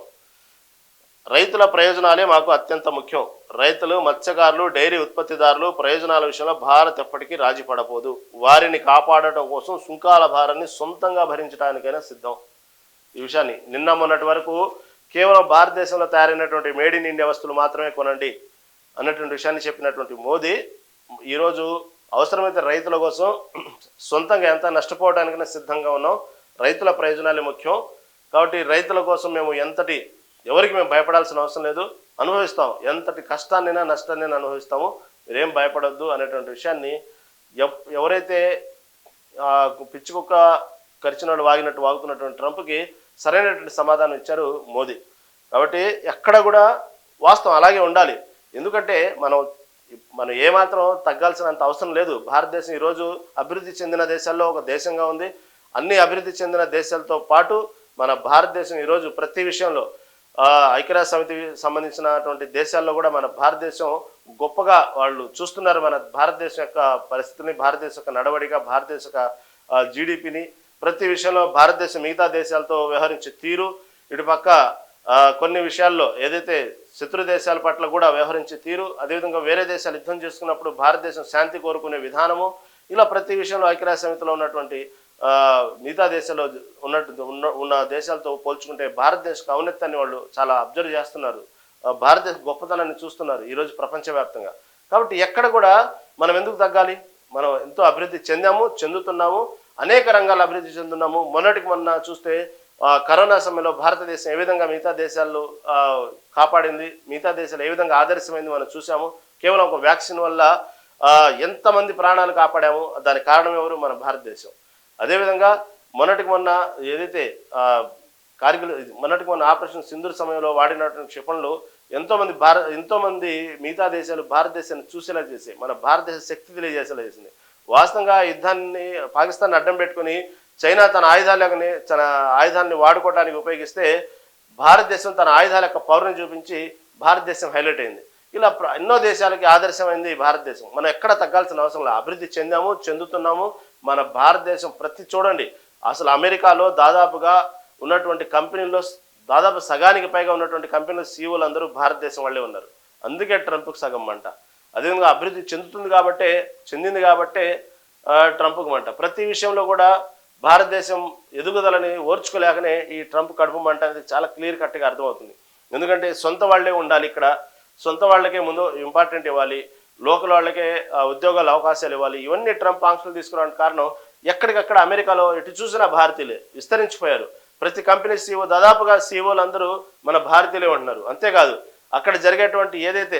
రైతుల ప్రయోజనాలే మాకు అత్యంత ముఖ్యం, రైతులు, మత్స్యకారులు, డైరీ ఉత్పత్తిదారులు ప్రయోజనాల విషయంలో భారత్ ఎప్పటికీ రాజీ పడబోదు, వారిని కాపాడటం కోసం సుంకాల భారాన్ని సొంతంగా భరించడానికైనా సిద్ధం. ఈ విషయాన్ని నిన్న మొన్నటి వరకు కేవలం భారతదేశంలో తయారైనటువంటి మేడ్ ఇన్ ఇండియా వస్తువులు మాత్రమే కొనండి అన్నటువంటి విషయాన్ని చెప్పినటువంటి మోదీ ఈరోజు అవసరమైతే రైతుల కోసం సొంతంగా ఎంత నష్టపోవడానికైనా సిద్ధంగా ఉన్నాం, రైతుల ప్రయోజనాలే ముఖ్యం, కాబట్టి రైతుల కోసం మేము ఎవరికి మేము భయపడాల్సిన అవసరం లేదు, అనుభవిస్తాం, ఎంతటి కష్టాన్నైనా నష్టాన్నైనా అనుభవిస్తాము, మీరేం భయపడొద్దు అనేటువంటి విషయాన్ని ఎవరైతే పిచ్చి కుక్క కరిచినోడు వాగినట్టు వాగుతున్నటువంటి ట్రంప్కి సరైనటువంటి సమాధానం ఇచ్చారు మోదీ. కాబట్టి ఎక్కడ కూడా వాస్తవం అలాగే ఉండాలి. ఎందుకంటే మనం ఏమాత్రం తగ్గాల్సినంత అవసరం లేదు. భారతదేశం ఈరోజు అభివృద్ధి చెందిన దేశాల్లో ఒక దేశంగా ఉంది. అన్ని అభివృద్ధి చెందిన దేశాలతో పాటు మన భారతదేశం ఈరోజు ప్రతి విషయంలో ఐక్యరాజ్య సమితికి సంబంధించినటువంటి దేశాల్లో కూడా మన భారతదేశం గొప్పగా వాళ్ళు చూస్తున్నారు. మన భారతదేశం యొక్క పరిస్థితిని, భారతదేశం యొక్క నడవడిక, భారతదేశ యొక్క జీడిపిని, ప్రతి విషయంలో భారతదేశం మిగతా దేశాలతో వ్యవహరించే తీరు, ఇటుపక్క కొన్ని విషయాల్లో ఏదైతే శత్రు దేశాల పట్ల కూడా వ్యవహరించే తీరు, అదేవిధంగా వేరే దేశాలు యుద్ధం చేసుకున్నప్పుడు భారతదేశం శాంతి కోరుకునే విధానము, ఇలా ప్రతి విషయంలో ఐక్యరాజ్య సమితిలో ఉన్నటువంటి మిగతా దేశాల్లో ఉన్న దేశాలతో పోల్చుకుంటే భారతదేశ ఔన్నత్యాన్ని వాళ్ళు చాలా అబ్జర్వ్ చేస్తున్నారు, భారతదేశ గొప్పతనాన్ని చూస్తున్నారు ఈరోజు ప్రపంచవ్యాప్తంగా. కాబట్టి ఎక్కడ కూడా మనం ఎందుకు తగ్గాలి? మనం ఎంతో అభివృద్ధి చెందుతున్నాము, అనేక రంగాల్లో అభివృద్ధి చెందుతున్నాము. మొన్న చూస్తే కరోనా సమయంలో భారతదేశం ఏ విధంగా మిగతా దేశాల్లో కాపాడింది, మిగతా దేశాలు ఏ విధంగా ఆదర్శమైంది మనం చూసాము. కేవలం ఒక వ్యాక్సిన్ వల్ల ఎంతమంది ప్రాణాలు కాపాడాము, దానికి కారణం ఎవరు? మన భారతదేశం. అదేవిధంగా మొన్న ఏదైతే మొన్నటికి మొన్న ఆపరేషన్ సింధూర్ సమయంలో వాడినటువంటి క్షిపణులు ఎంతోమంది మిగతా దేశాలు భారతదేశాన్ని చూసేలా చేసాయి, మన భారతదేశ శక్తి తెలియజేసేలా చేసింది. వాస్తవంగా యుద్ధాన్ని పాకిస్తాన్ అడ్డం పెట్టుకుని చైనా తన ఆయుధాన్ని వాడుకోవడానికి ఉపయోగిస్తే భారతదేశం తన ఆయుధాల యొక్క పవర్ని చూపించి భారతదేశం హైలైట్ అయింది. ఇలా ఎన్నో దేశాలకి ఆదర్శమైంది భారతదేశం. మనం ఎక్కడ తగ్గాల్సిన అవసరం లేదు, అభివృద్ధి చెందుతున్నాము. మన భారతదేశం చూడండి, అసలు అమెరికాలో దాదాపుగా ఉన్నటువంటి కంపెనీల్లో దాదాపు సగానికి పైగా ఉన్నటువంటి కంపెనీల సీఈఓలు అందరూ భారతదేశం వాళ్ళే ఉన్నారు. అందుకే ట్రంప్కి సగం మంట. అదేవిధంగా అభివృద్ధి చెందింది కాబట్టే ట్రంప్కి మంట. ప్రతి విషయంలో కూడా భారతదేశం ఎదుగుదలని ఓర్చుకోలేకనే ఈ ట్రంప్ కడుపు మంట అనేది చాలా క్లియర్ కట్గా అర్థమవుతుంది. ఎందుకంటే సొంత వాళ్లే ఉండాలి, ఇక్కడ సొంత వాళ్ళకే ముందు ఇంపార్టెంట్ ఇవ్వాలి, లోకల్ వాళ్ళకే ఉద్యోగాల అవకాశాలు ఇవ్వాలి. ఇవన్నీ ట్రంప్ ఆంక్షలు తీసుకురావడానికి కారణం ఎక్కడికక్కడ అమెరికాలో ఎటు చూసినా భారతీయులే విస్తరించిపోయారు. ప్రతి కంపెనీ సీఈఓ దాదాపుగా సీఈఓలు అందరూ మన భారతీయులే ఉంటున్నారు. అంతేకాదు అక్కడ జరిగేటువంటి ఏదైతే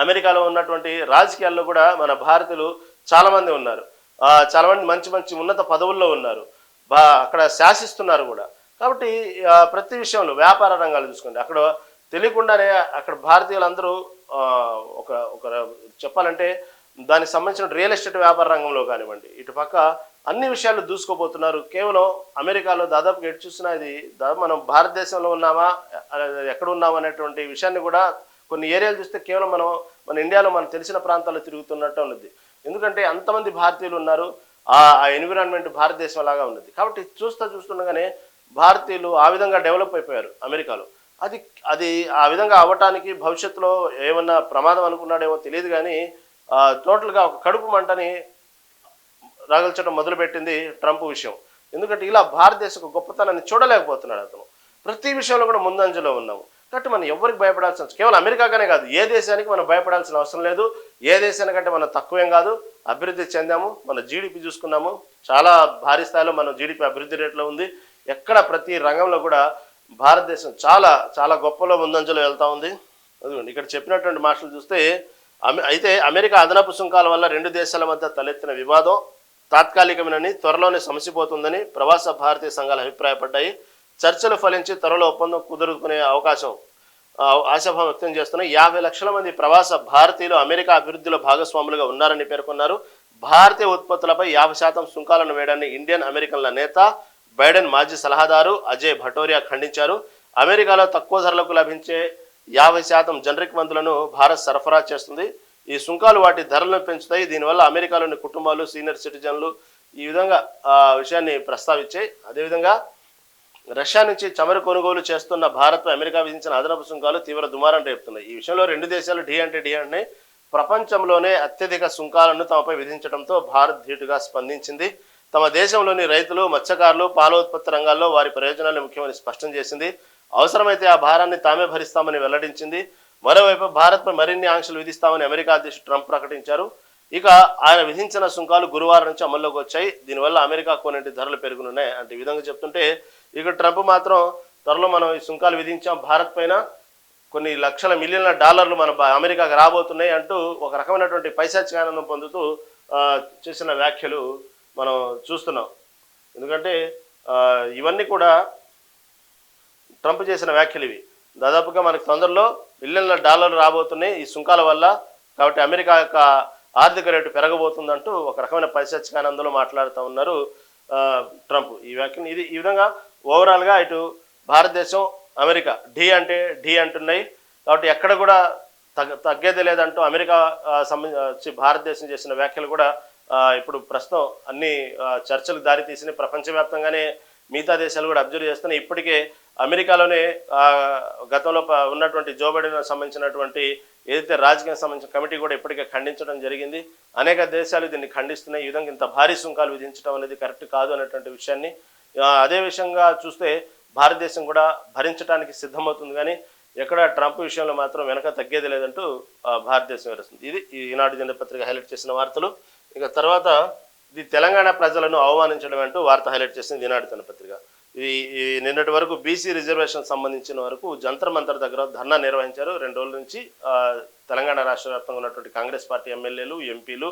అమెరికాలో ఉన్నటువంటి రాజకీయాల్లో కూడా మన భారతీయులు చాలామంది ఉన్నారు, చాలామంది మంచి ఉన్నత పదవుల్లో ఉన్నారు, అక్కడ శాసిస్తున్నారు కూడా. కాబట్టి ప్రతి విషయంలో వ్యాపార రంగాలు చూసుకోండి, అక్కడ తెలియకుండానే అక్కడ భారతీయులందరూ ఒక చెప్పాలంటే దానికి సంబంధించిన రియల్ ఎస్టేట్ వ్యాపార రంగంలో కానివ్వండి, ఇటుపక్క అన్ని విషయాలు దూసుకోబోతున్నారు. కేవలం అమెరికాలో దాదాపుగా ఎటు చూసినా ఇది మనం భారతదేశంలో ఉన్నామా ఎక్కడ ఉన్నామా అనేటువంటి విషయాన్ని కూడా కొన్ని ఏరియాలు చూస్తే కేవలం మన ఇండియాలో మనం తెలిసిన ప్రాంతాల్లో తిరుగుతున్నట్టు ఉన్నది. ఎందుకంటే అంతమంది భారతీయులు ఉన్నారు, ఆ ఎన్విరాన్మెంట్ భారతదేశం లాగా ఉన్నది. కాబట్టి చూస్తుండగానే భారతీయులు ఆ విధంగా డెవలప్ అయిపోయారు అమెరికాలో. అది ఆ విధంగా అవ్వటానికి భవిష్యత్తులో ఏమన్నా ప్రమాదం అనుకున్నాడేమో తెలియదు, కానీ టోటల్గా ఒక కడుపు మంటని రగల్చడం మొదలుపెట్టింది ట్రంప్ విషయం. ఎందుకంటే ఇలా భారతదేశ గొప్పతనాన్ని చూడలేకపోతున్నాడు అతను. ప్రతి విషయంలో కూడా ముందంజలో ఉన్నాము. కాబట్టి మనం ఎవరికి భయపడాల్సిన అవసరం, కేవలం అమెరికాగానే కాదు, ఏ దేశానికి మనం భయపడాల్సిన అవసరం లేదు. ఏ దేశానికంటే మనం తక్కువేం కాదు, అభివృద్ధి చెందాము. మన జీడిపి చూసుకున్నాము, చాలా భారీ స్థాయిలో మన జీడిపి అభివృద్ధి రేట్లో ఉంది. ఎక్కడ ప్రతి రంగంలో కూడా భారతదేశం చాలా చాలా గొప్పలో ముందంజలో వెళ్తూ ఉంది. అదిగోండి ఇక్కడ చెప్పినటువంటి మాటలు చూస్తే, అయితే అమెరికా అదనపు సుంకాల వల్ల రెండు దేశాల మధ్య తలెత్తిన వివాదం తాత్కాలికమేనని, త్వరలోనే సమసిపోతుందని ప్రవాస భారతీయ సంఘాలు అభిప్రాయపడ్డాయి. చర్చలు ఫలించి త్వరలో ఒప్పందం కుదురుకునే అవకాశం ఆశాభావం వ్యక్తం చేస్తున్నాయి. 50 లక్షల మంది ప్రవాస భారతీయులు అమెరికా అభివృద్ధిలో భాగస్వాములుగా ఉన్నారని పేర్కొన్నారు. భారతీయ ఉత్పత్తులపై 50% సుంకాలను వేయడాన్ని ఇండియన్ అమెరికన్ల నేత, బైడెన్ మాజీ సలహాదారు అజయ్ భటోరియా ఖండించారు. అమెరికాలో తక్కువ ధరలకు లభించే 50% జనరిక్ మందులను భారత్ సరఫరా చేస్తుంది. ఈ సుంకాలు వాటి ధరలను పెంచుతాయి. దీనివల్ల అమెరికాలోని కుటుంబాలు, సీనియర్ సిటిజన్లు ఈ విధంగా విషయాన్ని ప్రస్తావించాయి. అదేవిధంగా రష్యా నుంచి చమురు కొనుగోలు చేస్తున్న భారత్పై అమెరికా విధించిన అదనపు సుంకాలు తీవ్ర దుమారం రేపుతున్నాయి. ఈ విషయంలో రెండు దేశాలు ఢీ అంటే ప్రపంచంలోనే అత్యధిక సుంకాలను తమపై విధించడంతో భారత్ ధీటుగా స్పందించింది. తమ దేశంలోని రైతులు, మత్స్యకారులు, పాల ఉత్పత్తి రంగాల్లో వారి ప్రయోజనాలు ముఖ్యమని స్పష్టం చేసింది. అవసరమైతే ఆ భారాన్ని తామే భరిస్తామని వెల్లడించింది. మరోవైపు భారత్పై మరిన్ని ఆంక్షలు విధిస్తామని అమెరికా అధ్యక్షుడు ట్రంప్ ప్రకటించారు. ఇక ఆయన విధించిన సుంకాలు గురువారం నుంచి అమల్లోకి వచ్చాయి. దీనివల్ల అమెరికా కొన్నింటి ధరలు పెరుగునున్నాయి అంటే ఈ విధంగా చెప్తుంటే, ఇక ట్రంప్ మాత్రం త్వరలో మనం ఈ సుంకాలు విధించాం భారత్ పైన, కొన్ని లక్షల మిలియన్ల డాలర్లు మన అమెరికాకు రాబోతున్నాయి అంటూ ఒక రకమైనటువంటి పైశాచిక ఆనందం పొందుతూ చేసిన వ్యాఖ్యలు మనం చూస్తున్నాం. ఎందుకంటే ఇవన్నీ కూడా ట్రంప్ చేసిన వ్యాఖ్యలు ఇవి. దాదాపుగా మనకు తొందరలో మిలియన్ల డాలర్లు రాబోతున్నాయి ఈ సుంకాల వల్ల, కాబట్టి అమెరికా యొక్క ఆర్థిక రేటు పెరగబోతుందంటూ ఒక రకమైన పైశాచికానందంలో మాట్లాడుతూ ఉన్నారు ట్రంప్. ఈ వ్యాఖ్యను ఈ విధంగా ఓవరాల్గా ఇటు భారతదేశం, అమెరికా ఢీ అంటున్నాయి. కాబట్టి ఎక్కడ కూడా తగ్గేది లేదంటూ అమెరికా సంబంధించి భారతదేశం చేసిన వ్యాఖ్యలు కూడా ఇప్పుడు ప్రస్తుతం అన్ని చర్చలకు దారితీసినాయి. ప్రపంచవ్యాప్తంగానే మిగతా దేశాలు కూడా అబ్జర్వ్ చేస్తున్నాయి. ఇప్పటికే అమెరికాలోనే గతంలో ఉన్నటువంటి జో బైడెన్ సంబంధించినటువంటి ఏదైతే రాజకీయానికి సంబంధించిన కమిటీ కూడా ఇప్పటికే ఖండించడం జరిగింది. అనేక దేశాలు దీన్ని ఖండిస్తున్నాయి. ఈ విధంగా ఇంత భారీ సుంకాలు విధించడం అనేది కరెక్ట్ కాదు అనేటువంటి విషయాన్ని, అదే విషయంగా చూస్తే భారతదేశం కూడా భరించడానికి సిద్ధమవుతుంది. కానీ ఎక్కడ ట్రంప్ విషయంలో మాత్రం వెనక తగ్గేది లేదంటూ భారతదేశం వివరిస్తుంది. ఇది ఈనాడు దినపత్రిక హైలైట్ చేసిన వార్తలు. ఇక తర్వాత ఇది తెలంగాణ ప్రజలను అవమానించడం అంటూ వార్త హైలైట్ చేసింది ఈనాడు దినపత్రిక. ఈ నిన్నటి వరకు బీసీ రిజర్వేషన్ సంబంధించిన వరకు జంతర్ మంతర్ దగ్గర ధర్నా నిర్వహించారు. 2 రోజుల నుంచి తెలంగాణ రాష్ట్ర వ్యాప్తంగా ఉన్నటువంటి కాంగ్రెస్ పార్టీ ఎమ్మెల్యేలు, ఎంపీలు,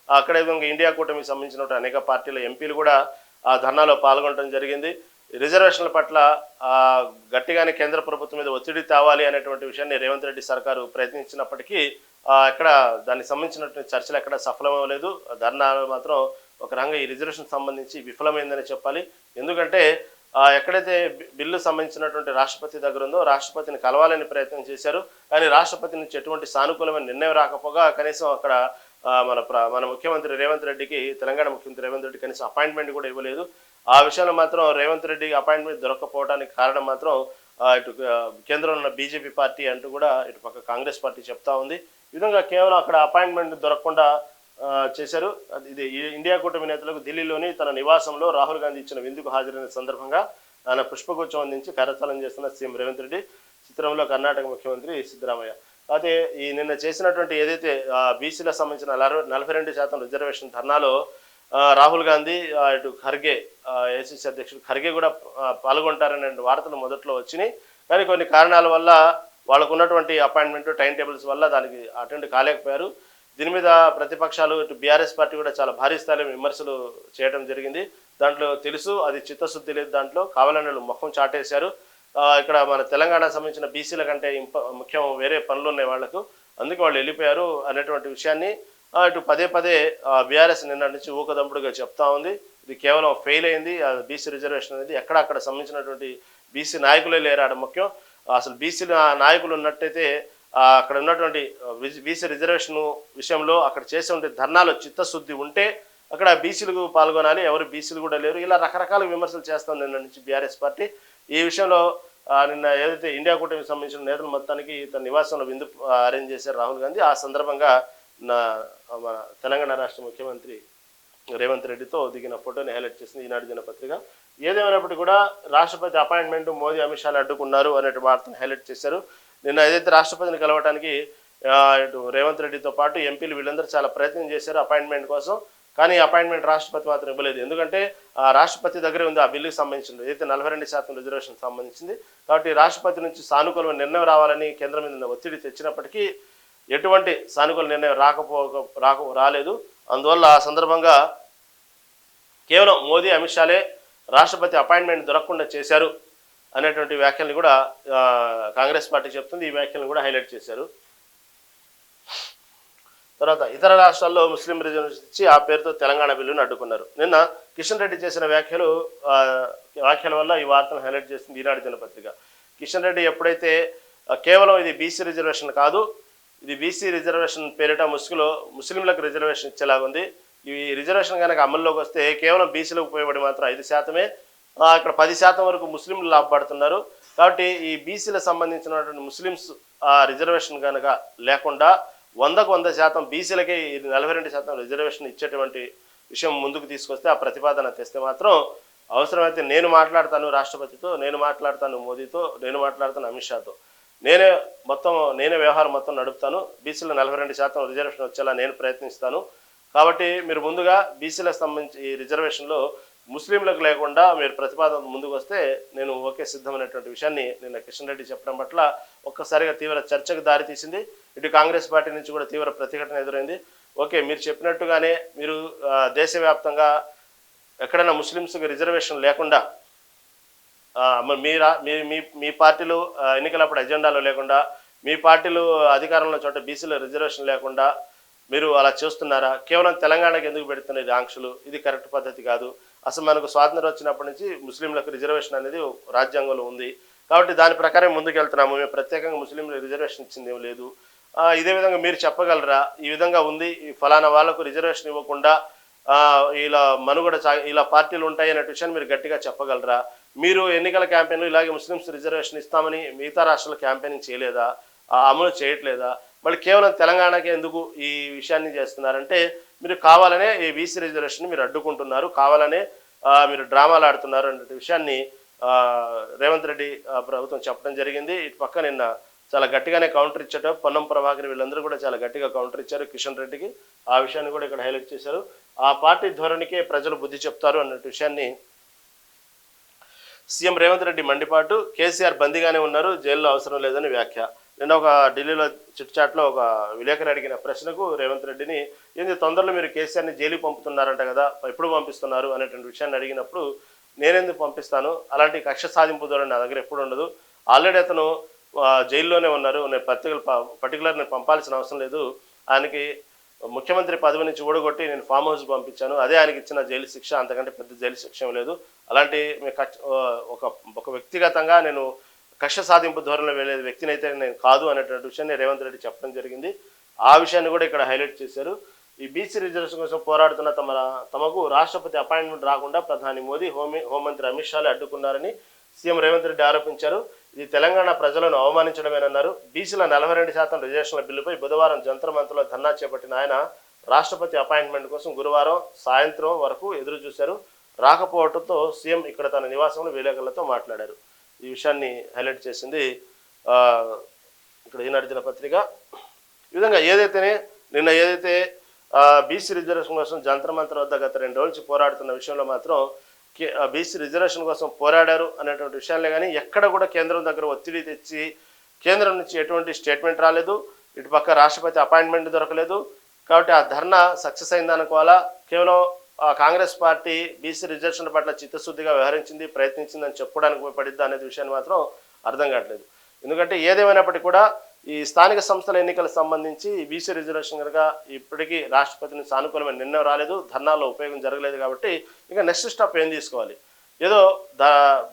అక్కడే విధంగా ఇండియా కూటమికి సంబంధించినటువంటి అనేక పార్టీల ఎంపీలు కూడా ఆ ధర్నాలో పాల్గొనడం జరిగింది. రిజర్వేషన్ల పట్ల గట్టిగానే కేంద్ర ప్రభుత్వం మీద ఒత్తిడి తేవాలి అనేటువంటి విషయాన్ని రేవంత్ రెడ్డి సర్కారు ప్రయత్నించినప్పటికీ ఎక్కడ దానికి సంబంధించినటువంటి చర్చలు ఎక్కడ సఫలమవ్వలేదు. ధర్నాలు మాత్రం ఒక రంగం ఈ రిజర్వేషన్ సంబంధించి విఫలమైందని చెప్పాలి. ఎందుకంటే ఎక్కడైతే బిల్లు సంబంధించినటువంటి రాష్ట్రపతి దగ్గర ఉందో రాష్ట్రపతిని కలవాలని ప్రయత్నం చేశారు. కానీ రాష్ట్రపతి నుంచి ఎటువంటి సానుకూలమైన నిర్ణయం రాకపోగా కనీసం అక్కడ మన ముఖ్యమంత్రి రేవంత్ రెడ్డికి, తెలంగాణ ముఖ్యమంత్రి రేవంత్ రెడ్డి కనీసం అపాయింట్మెంట్ కూడా ఇవ్వలేదు. ఆ విషయంలో మాత్రం రేవంత్ రెడ్డికి అపాయింట్మెంట్ దొరకకపోవడానికి కారణం మాత్రం ఇటు కేంద్రంలో ఉన్న బీజేపీ పార్టీ అంటూ కూడా ఇటు పక్క కాంగ్రెస్ పార్టీ చెప్తా ఉంది. ఈ విధంగా కేవలం అక్కడ అపాయింట్మెంట్ దొరకకుండా చేశారు. ఇది ఇండియా కూటమి నేతలకు ఢిల్లీలోని తన నివాసంలో రాహుల్ గాంధీ ఇచ్చిన విందుకు హాజరైన సందర్భంగా ఆయన పుష్పగుచ్చం అందించి కరచాలనం చేస్తున్న సీఎం రేవంత్ రెడ్డి, చిత్రంలో కర్ణాటక ముఖ్యమంత్రి సిద్ధరామయ్య. అయితే ఈ నిన్న చేసినటువంటి ఏదైతే బీసీలకు సంబంధించిన 42% రిజర్వేషన్ ధర్నాలో రాహుల్ గాంధీ, ఇటు ఖర్గే ఏసీసీ అధ్యక్షుడు ఖర్గే కూడా పాల్గొంటారనే వార్తలు మొదట్లో వచ్చినాయి. కానీ కొన్ని కారణాల వల్ల వాళ్ళకు ఉన్నటువంటి అపాయింట్మెంట్, టైం టేబుల్స్ వల్ల దానికి అటెండ్ కాలేకపోయారు. దీని మీద ప్రతిపక్షాలు, ఇటు బీఆర్ఎస్ పార్టీ కూడా చాలా భారీ స్థాయిలో విమర్శలు చేయడం జరిగింది. దాంట్లో తెలుసు అది చిత్తశుద్ధి లేదు, దాంట్లో కావాలని ముఖం చాటేశారు. ఇక్కడ మన తెలంగాణకు సంబంధించిన బీసీల కంటే ముఖ్యం వేరే పనులు ఉన్నాయి వాళ్లకు, అందుకే వాళ్ళు వెళ్ళిపోయారు అనేటువంటి విషయాన్ని ఇటు పదే బీఆర్ఎస్ నిన్న నుంచి ఊకదంపుడుగా చెప్తా ఉంది. ఇది కేవలం ఫెయిల్ అయింది. బీసీ రిజర్వేషన్ అనేది అక్కడ సంబంధించినటువంటి బీసీ నాయకులే లేరాడ ముఖ్యం. అసలు బీసీ నాయకులు ఉన్నట్టయితే అక్కడ ఉన్నటువంటి బీసీ రిజర్వేషన్ విషయంలో అక్కడ చేసే ఉండే ధర్నాలో చిత్తశుద్ధి ఉంటే అక్కడ బీసీలకు పాల్గొనాలి, ఎవరు బీసీలు కూడా లేరు. ఇలా రకరకాల విమర్శలు చేస్తాం నిన్న నుంచి బీఆర్ఎస్ పార్టీ. ఈ విషయంలో నిన్న ఏదైతే ఇండియా కూటమికి సంబంధించిన నేతలు మొత్తానికి తన నివాసంలో విందు అరేంజ్ చేశారు రాహుల్ గాంధీ. ఆ సందర్భంగా మన తెలంగాణ రాష్ట్ర ముఖ్యమంత్రి రేవంత్ రెడ్డితో దిగిన ఫోటోని హైలైట్ చేసింది ఈనాడు దినపత్రిక. ఏదేమైనప్పటికీ కూడా రాష్ట్రపతి అపాయింట్మెంట్ మోదీ, అమిత్ షాలు అడ్డుకున్నారు అనే వార్తను హైలైట్ చేశారు. నిన్న ఏదైతే రాష్ట్రపతిని కలవడానికి ఇటు రేవంత్ రెడ్డితో పాటు ఎంపీలు వీళ్ళందరూ చాలా ప్రయత్నం చేశారు అపాయింట్మెంట్ కోసం. కానీ అపాయింట్మెంట్ రాష్ట్రపతి మాత్రం ఇవ్వలేదు. ఎందుకంటే రాష్ట్రపతి దగ్గరే ఉంది ఆ బిల్లుకి సంబంధించింది, ఏదైతే 42% రిజర్వేషన్ సంబంధించింది. కాబట్టి రాష్ట్రపతి నుంచి సానుకూలమైన నిర్ణయం రావాలని కేంద్రం మీద ఒత్తిడి తెచ్చినప్పటికీ ఎటువంటి సానుకూల నిర్ణయం రాలేదు. అందువల్ల ఆ సందర్భంగా కేవలం మోదీ, అమిత్ షాలే రాష్ట్రపతి అపాయింట్మెంట్ దొరకకుండా చేశారు అనేటువంటి వ్యాఖ్యల్ని కూడా కాంగ్రెస్ పార్టీ చెప్తుంది. ఈ వ్యాఖ్యలను కూడా హైలైట్ చేశారు. తర్వాత ఇతర రాష్ట్రాల్లో ముస్లిం రిజర్వేషన్ ఇచ్చి ఆ పేరుతో తెలంగాణ బిల్లును అడ్డుకున్నారు. నిన్న కిషన్ రెడ్డి చేసిన వ్యాఖ్యల వల్ల ఈ వార్తను హైలైట్ చేసింది ఈనాడు దినపత్రిక. కిషన్ రెడ్డి ఎప్పుడైతే కేవలం ఇది బీసీ రిజర్వేషన్ కాదు, ఇది బీసీ రిజర్వేషన్ పేరిట ముస్లింలకు రిజర్వేషన్ ఇచ్చేలాగుంది. ఈ రిజర్వేషన్ కనుక అమల్లోకి వస్తే కేవలం బీసీలకు ఉపయోగపడి మాత్రం 5%, ఇక్కడ 10% వరకు ముస్లింలు లాభపడుతున్నారు. కాబట్టి ఈ బీసీలకు సంబంధించినటువంటి ముస్లిమ్స్ రిజర్వేషన్ కనుక లేకుండా 100% బీసీలకే 42% రిజర్వేషన్ ఇచ్చేటువంటి విషయం ముందుకు తీసుకొస్తే, ఆ ప్రతిపాదన తెస్తే మాత్రం అవసరమైతే నేను మాట్లాడతాను రాష్ట్రపతితో, నేను మాట్లాడతాను మోదీతో, నేను మాట్లాడతాను అమిత్ షాతో, నేనే వ్యవహారం మొత్తం నడుపుతాను. బీసీలో 42% రిజర్వేషన్ వచ్చేలా నేను ప్రయత్నిస్తాను. కాబట్టి మీరు ముందుగా బీసీలకు సంబంధించి ఈ రిజర్వేషన్లో ముస్లింలకు లేకుండా మీరు ప్రతిపాదన ముందుకు వస్తే నేను ఓకే సిద్ధమైనటువంటి విషయాన్ని నిన్న కిషన్ రెడ్డి చెప్పడం పట్ల ఒక్కసారిగా తీవ్ర చర్చకు దారితీసింది. ఇటు కాంగ్రెస్ పార్టీ నుంచి కూడా తీవ్ర ప్రతిఘటన ఎదురైంది. ఓకే, మీరు చెప్పినట్టుగానే మీరు దేశవ్యాప్తంగా ఎక్కడైనా ముస్లిమ్స్కి రిజర్వేషన్ లేకుండా మీ పార్టీలు ఎన్నికలప్పుడు ఎజెండాలో లేకుండా, మీ పార్టీలు అధికారంలో చోట బీసీలో రిజర్వేషన్ లేకుండా మీరు అలా చేస్తున్నారా? కేవలం తెలంగాణకి ఎందుకు పెడుతున్నారు ఆంక్షలు? ఇది కరెక్ట్ పద్ధతి కాదు. అసలు మనకు స్వాతంత్రం వచ్చినప్పటి నుంచి ముస్లింలకు రిజర్వేషన్ అనేది రాజ్యాంగంలో ఉంది. కాబట్టి దాని ప్రకారం ముందుకు వెళ్తున్నాము. మేము ప్రత్యేకంగా ముస్లింలకు రిజర్వేషన్ ఇచ్చింది ఏం లేదు. ఇదే విధంగా మీరు చెప్పగలరా? ఈ విధంగా ఉంది, ఈ ఫలానా వాళ్ళకు రిజర్వేషన్ ఇవ్వకుండా ఇలా ఇలా పార్టీలు ఉంటాయి అనే విషయాన్ని మీరు గట్టిగా చెప్పగలరా? మీరు ఎన్నికల క్యాంపెయిన్లో ఇలాగే ముస్లిమ్స్ రిజర్వేషన్ ఇస్తామని మిగతా రాష్ట్రాల క్యాంపెయినింగ్ చేయలేదా? అమలు చేయట్లేదా? మళ్ళీ కేవలం తెలంగాణకి ఎందుకు ఈ విషయాన్ని చేస్తున్నారంటే, మీరు కావాలనే ఈ బీసీ రిజర్వేషన్ మీరు అడ్డుకుంటున్నారు, కావాలనే మీరు డ్రామాలు ఆడుతున్నారు అనే విషయాన్ని రేవంత్ రెడ్డి ప్రభుత్వం చెప్పడం జరిగింది. ఇటు పక్క నిన్న చాలా గట్టిగానే కౌంటర్ ఇచ్చారు. పొన్నం ప్రభాకర్ వీళ్ళందరూ కూడా చాలా గట్టిగా కౌంటర్ ఇచ్చారు కిషన్ రెడ్డికి. ఆ విషయాన్ని కూడా ఇక్కడ హైలైట్ చేశారు. ఆ పార్టీ ధోరణికే ప్రజలు బుద్ధి చెప్తారు అన్న విషయాన్ని సీఎం రేవంత్ రెడ్డి మండిపాటు. కేసీఆర్ బందీగానే ఉన్నారు, జైల్లో అవసరం లేదని వ్యాఖ్య. నిన్న ఒక ఢిల్లీలో చిట్చాట్లో ఒక విలేకరు అడిగిన ప్రశ్నకు రేవంత్ రెడ్డిని, ఏంది తొందరలో మీరు కేసీఆర్ని జైలుకి పంపుతున్నారంట కదా, ఎప్పుడు పంపిస్తున్నారు అనేటువంటి విషయాన్ని అడిగినప్పుడు, నేనెందుకు పంపిస్తాను, అలాంటి కక్ష సాధింపు ధోరణి నా దగ్గర ఎప్పుడు ఉండదు, ఆల్రెడీ అతను జైల్లోనే ఉన్నారు, నేను పర్టికులర్ నేను పంపాల్సిన అవసరం లేదు, ఆయనకి ముఖ్యమంత్రి పదవి నుంచి ఊడగొట్టి నేను ఫామ్ హౌస్ పంపించాను, అదే ఆయనకి ఇచ్చిన జైలు శిక్ష, అంతకంటే పెద్ద జైలు శిక్ష ఏం లేదు, అలాంటి ఒక వ్యక్తిగతంగా నేను కక్ష సాధింపు ధోరణిలో వెళ్ళే వ్యక్తిని అయితే నేను కాదు అనేటువంటి విషయాన్ని రేవంత్ రెడ్డి చెప్పడం జరిగింది. ఆ విషయాన్ని కూడా ఇక్కడ హైలైట్ చేశారు. ఈ బీసీ రిజర్వేషన్ కోసం పోరాడుతున్న తమకు రాష్ట్రపతి అపాయింట్మెంట్ రాకుండా ప్రధాని మోదీ, హోంమంత్రి అమిత్ షాలు అడ్డుకున్నారని సీఎం రేవంత్ రెడ్డి ఆరోపించారు. ఇది తెలంగాణ ప్రజలను అవమానించడమేనన్నారు. బీసీల 42% రిజర్వేషన్ల బిల్లుపై బుధవారం జంతర్ మంతర్లో ధర్నా చేపట్టిన ఆయన రాష్ట్రపతి అపాయింట్మెంట్ కోసం గురువారం సాయంత్రం వరకు ఎదురు చూశారు. రాకపోవడంతో సీఎం ఇక్కడ తన నివాసంలో విలేకరులతో మాట్లాడారు. ఈ విషయాన్ని హైలైట్ చేసింది ఇక్కడ ఈనాడు దినపత్రిక. ఈ విధంగా నిన్న ఏదైతే బీసీ రిజర్వేషన్ కోసం జంతర్ మంతర్ వద్ద గత 2 రోజుల నుంచి పోరాడుతున్న విషయంలో మాత్రం బీసీ రిజర్వేషన్ కోసం పోరాడారు అనేటువంటి విషయాలే కానీ ఎక్కడ కూడా కేంద్రం దగ్గర ఒత్తిడి తెచ్చి కేంద్రం నుంచి ఎటువంటి స్టేట్మెంట్ రాలేదు, ఇటు పక్క రాష్ట్రపతి అపాయింట్మెంట్ దొరకలేదు. కాబట్టి ఆ ధర్నా సక్సెస్ అయిందనుకోవాలా, కేవలం కాంగ్రెస్ పార్టీ బీసీ రిజర్వేషన్ పట్ల చిత్తశుద్ధిగా వ్యవహరించింది, ప్రయత్నించిందని చెప్పుకోవడానికి ఉపయోగపడిద్దా అనేది విషయాన్ని మాత్రం అర్థం కావట్లేదు. ఎందుకంటే ఏదేమైనప్పటికీ కూడా ఈ స్థానిక సంస్థల ఎన్నికలకు సంబంధించి బీసీ రిజర్వేషన్ కనుక ఇప్పటికీ రాష్ట్రపతిని సానుకూలమైన నిర్ణయం రాలేదు, ధర్నాల్లో ఉపయోగం జరగలేదు. కాబట్టి ఇక నెక్స్ట్ స్టాప్ ఏం తీసుకోవాలి? ఏదో